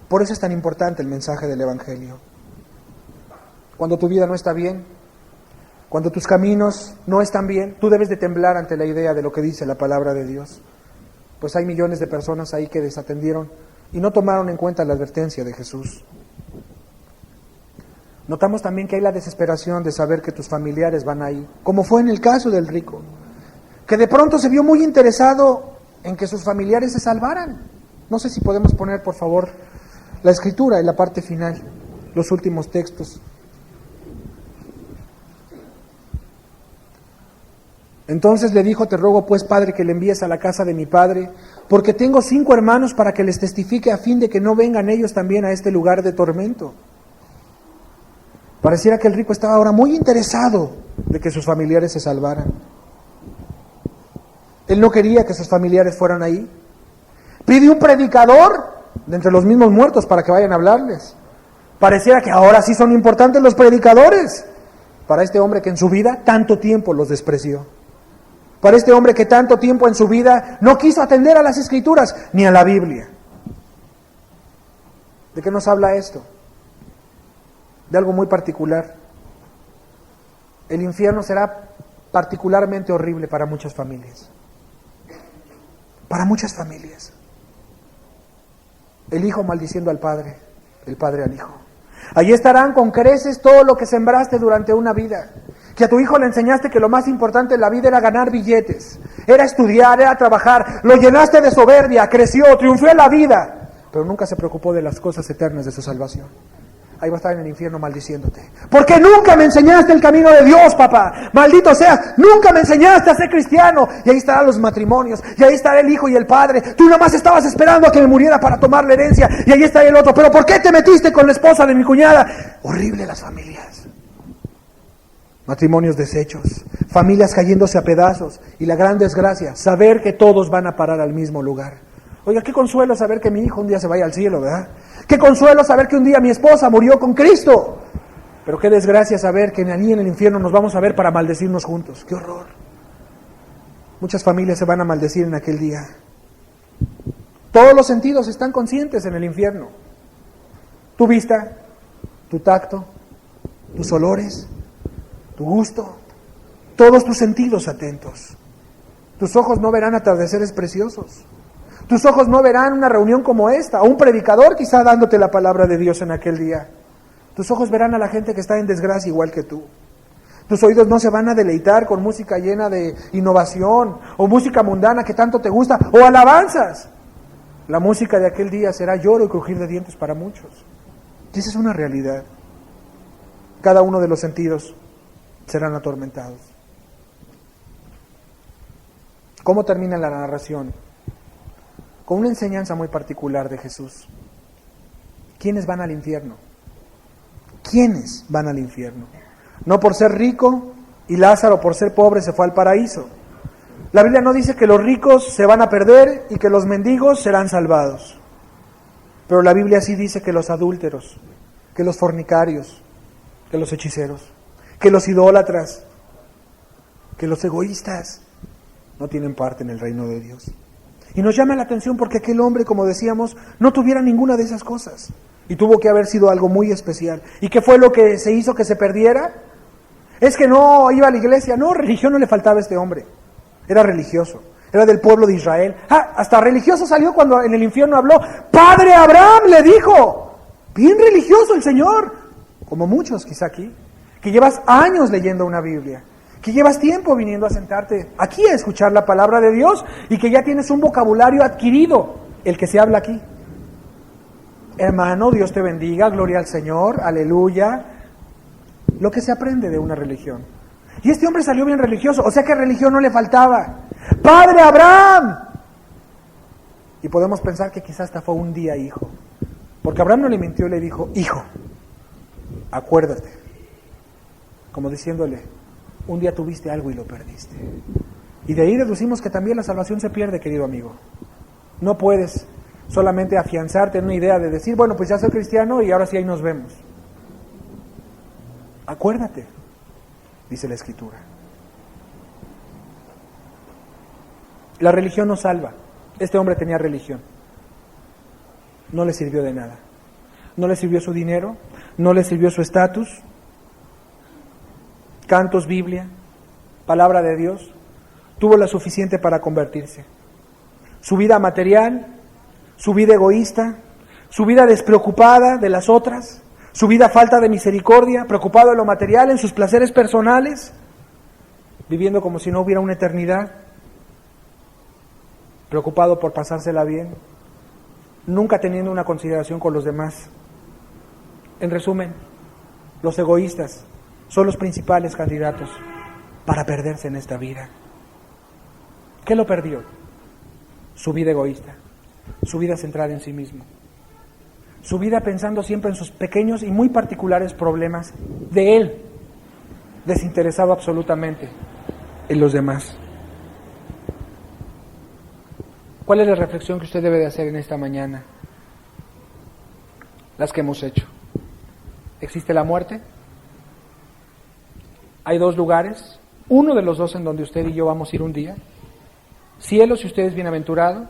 Por eso es tan importante el mensaje del Evangelio. Cuando tu vida no está bien, cuando tus caminos no están bien, tú debes de temblar ante la idea de lo que dice la palabra de Dios. Pues hay millones de personas ahí que desatendieron y no tomaron en cuenta la advertencia de Jesús. Notamos también que hay la desesperación de saber que tus familiares van ahí, como fue en el caso del rico, que de pronto se vio muy interesado en que sus familiares se salvaran. No sé si podemos poner, por favor, la escritura en la parte final, los últimos textos. Entonces le dijo: te ruego pues, padre, que le envíes a la casa de mi padre, porque tengo 5 hermanos para que les testifique, a fin de que no vengan ellos también a este lugar de tormento. Pareciera que el rico estaba ahora muy interesado de que sus familiares se salvaran. Él no quería que sus familiares fueran ahí. Pide un predicador de entre los mismos muertos para que vayan a hablarles. Pareciera que ahora sí son importantes los predicadores para este hombre que en su vida tanto tiempo los despreció. Para este hombre que tanto tiempo en su vida no quiso atender a las Escrituras ni a la Biblia. ¿De qué nos habla esto? De algo muy particular. El infierno será particularmente horrible para muchas familias. Para muchas familias. El hijo maldiciendo al padre, el padre al hijo. Allí estarán con creces todo lo que sembraste durante una vida. Que a tu hijo le enseñaste que lo más importante en la vida era ganar billetes, era estudiar, era trabajar, lo llenaste de soberbia, creció, triunfó en la vida, pero nunca se preocupó de las cosas eternas de su salvación. Ahí va a estar en el infierno maldiciéndote. Porque nunca me enseñaste el camino de Dios, papá. Maldito seas, nunca me enseñaste a ser cristiano. Y ahí estarán los matrimonios, y ahí estará el hijo y el padre. Tú nomás estabas esperando a que me muriera para tomar la herencia, y ahí está el otro. Pero ¿por qué te metiste con la esposa de mi cuñada? Horrible las familias. Matrimonios deshechos, familias cayéndose a pedazos, y la gran desgracia, saber que todos van a parar al mismo lugar. Oiga, qué consuelo saber que mi hijo un día se vaya al cielo, ¿verdad? Qué consuelo saber que un día mi esposa murió con Cristo. Pero qué desgracia saber que allí en el infierno nos vamos a ver para maldecirnos juntos. ¡Qué horror! Muchas familias se van a maldecir en aquel día. Todos los sentidos están conscientes en el infierno. Tu vista, tu tacto, tus olores, tu gusto, todos tus sentidos atentos. Tus ojos no verán atardeceres preciosos. Tus ojos no verán una reunión como esta, o un predicador quizá dándote la palabra de Dios en aquel día. Tus ojos verán a la gente que está en desgracia igual que tú. Tus oídos no se van a deleitar con música llena de innovación, o música mundana que tanto te gusta, o alabanzas. La música de aquel día será lloro y crujir de dientes para muchos. Y esa es una realidad. Cada uno de los sentidos serán atormentados. ¿Cómo termina la narración? Con una enseñanza muy particular de Jesús. ¿Quiénes van al infierno? ¿Quiénes van al infierno? No por ser rico, y Lázaro por ser pobre se fue al paraíso. La Biblia no dice que los ricos se van a perder y que los mendigos serán salvados. Pero la Biblia sí dice que los adúlteros, que los fornicarios, que los hechiceros, que los idólatras, que los egoístas no tienen parte en el reino de Dios. Y nos llama la atención porque aquel hombre, como decíamos, no tuviera ninguna de esas cosas. Y tuvo que haber sido algo muy especial. ¿Y qué fue lo que se hizo que se perdiera? Es que no iba a la iglesia. No, religión no le faltaba a este hombre. Era religioso. Era del pueblo de Israel. Hasta religioso salió cuando en el infierno habló. ¡Padre Abraham! Le dijo. Bien religioso el Señor. Como muchos quizá aquí. Que llevas años leyendo una Biblia. Que llevas tiempo viniendo a sentarte aquí a escuchar la palabra de Dios y que ya tienes un vocabulario adquirido, el que se habla aquí. Hermano, Dios te bendiga, gloria al Señor, aleluya. Lo que se aprende de una religión. Y este hombre salió bien religioso, o sea que religión no le faltaba. ¡Padre Abraham! Y podemos pensar que quizás hasta fue un día hijo. Porque Abraham no le mintió y le dijo, hijo, acuérdate. Como diciéndole, un día tuviste algo y lo perdiste. Y de ahí deducimos que también la salvación se pierde, querido amigo. No puedes solamente afianzarte en una idea de decir, bueno, pues ya soy cristiano y ahora sí ahí nos vemos. Acuérdate, dice la Escritura. La religión no salva. Este hombre tenía religión. No le sirvió de nada. No le sirvió su dinero, no le sirvió su estatus. Cantos, Biblia, palabra de Dios, tuvo la suficiente para convertirse. Su vida material, su vida egoísta, su vida despreocupada de las otras, su vida falta de misericordia, preocupado en lo material, en sus placeres personales, viviendo como si no hubiera una eternidad, preocupado por pasársela bien, nunca teniendo una consideración con los demás. En resumen, los egoístas son los principales candidatos para perderse en esta vida. ¿Qué lo perdió? Su vida egoísta, su vida centrada en sí mismo, su vida pensando siempre en sus pequeños y muy particulares problemas de él, desinteresado absolutamente en los demás. ¿Cuál es la reflexión que usted debe de hacer en esta mañana? Las que hemos hecho. ¿Existe la muerte? Hay dos lugares, uno de los dos en donde usted y yo vamos a ir un día. Cielo si usted es bienaventurado,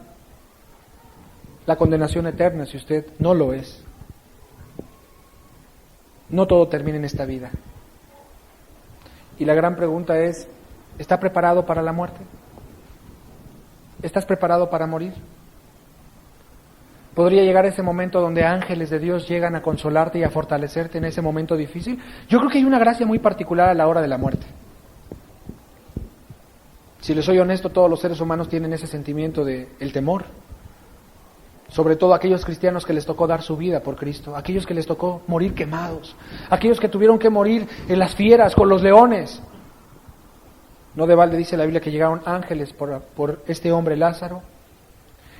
la condenación eterna si usted no lo es. No todo termina en esta vida. Y la gran pregunta es, ¿está preparado para la muerte? ¿Estás preparado para morir? ¿Podría llegar ese momento donde ángeles de Dios llegan a consolarte y a fortalecerte en ese momento difícil? Yo creo que hay una gracia muy particular a la hora de la muerte. Si les soy honesto, todos los seres humanos tienen ese sentimiento de el temor. Sobre todo aquellos cristianos que les tocó dar su vida por Cristo, aquellos que les tocó morir quemados, aquellos que tuvieron que morir en las fieras, con los leones. No de balde dice la Biblia que llegaron ángeles por este hombre Lázaro.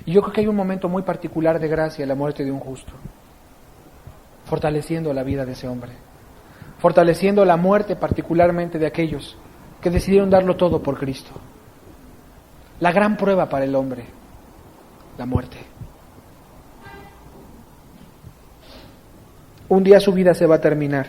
Y yo creo que hay un momento muy particular de gracia, la muerte de un justo, fortaleciendo la vida de ese hombre, fortaleciendo la muerte particularmente de aquellos que decidieron darlo todo por Cristo. La gran prueba para el hombre, la muerte. Un día su vida se va a terminar.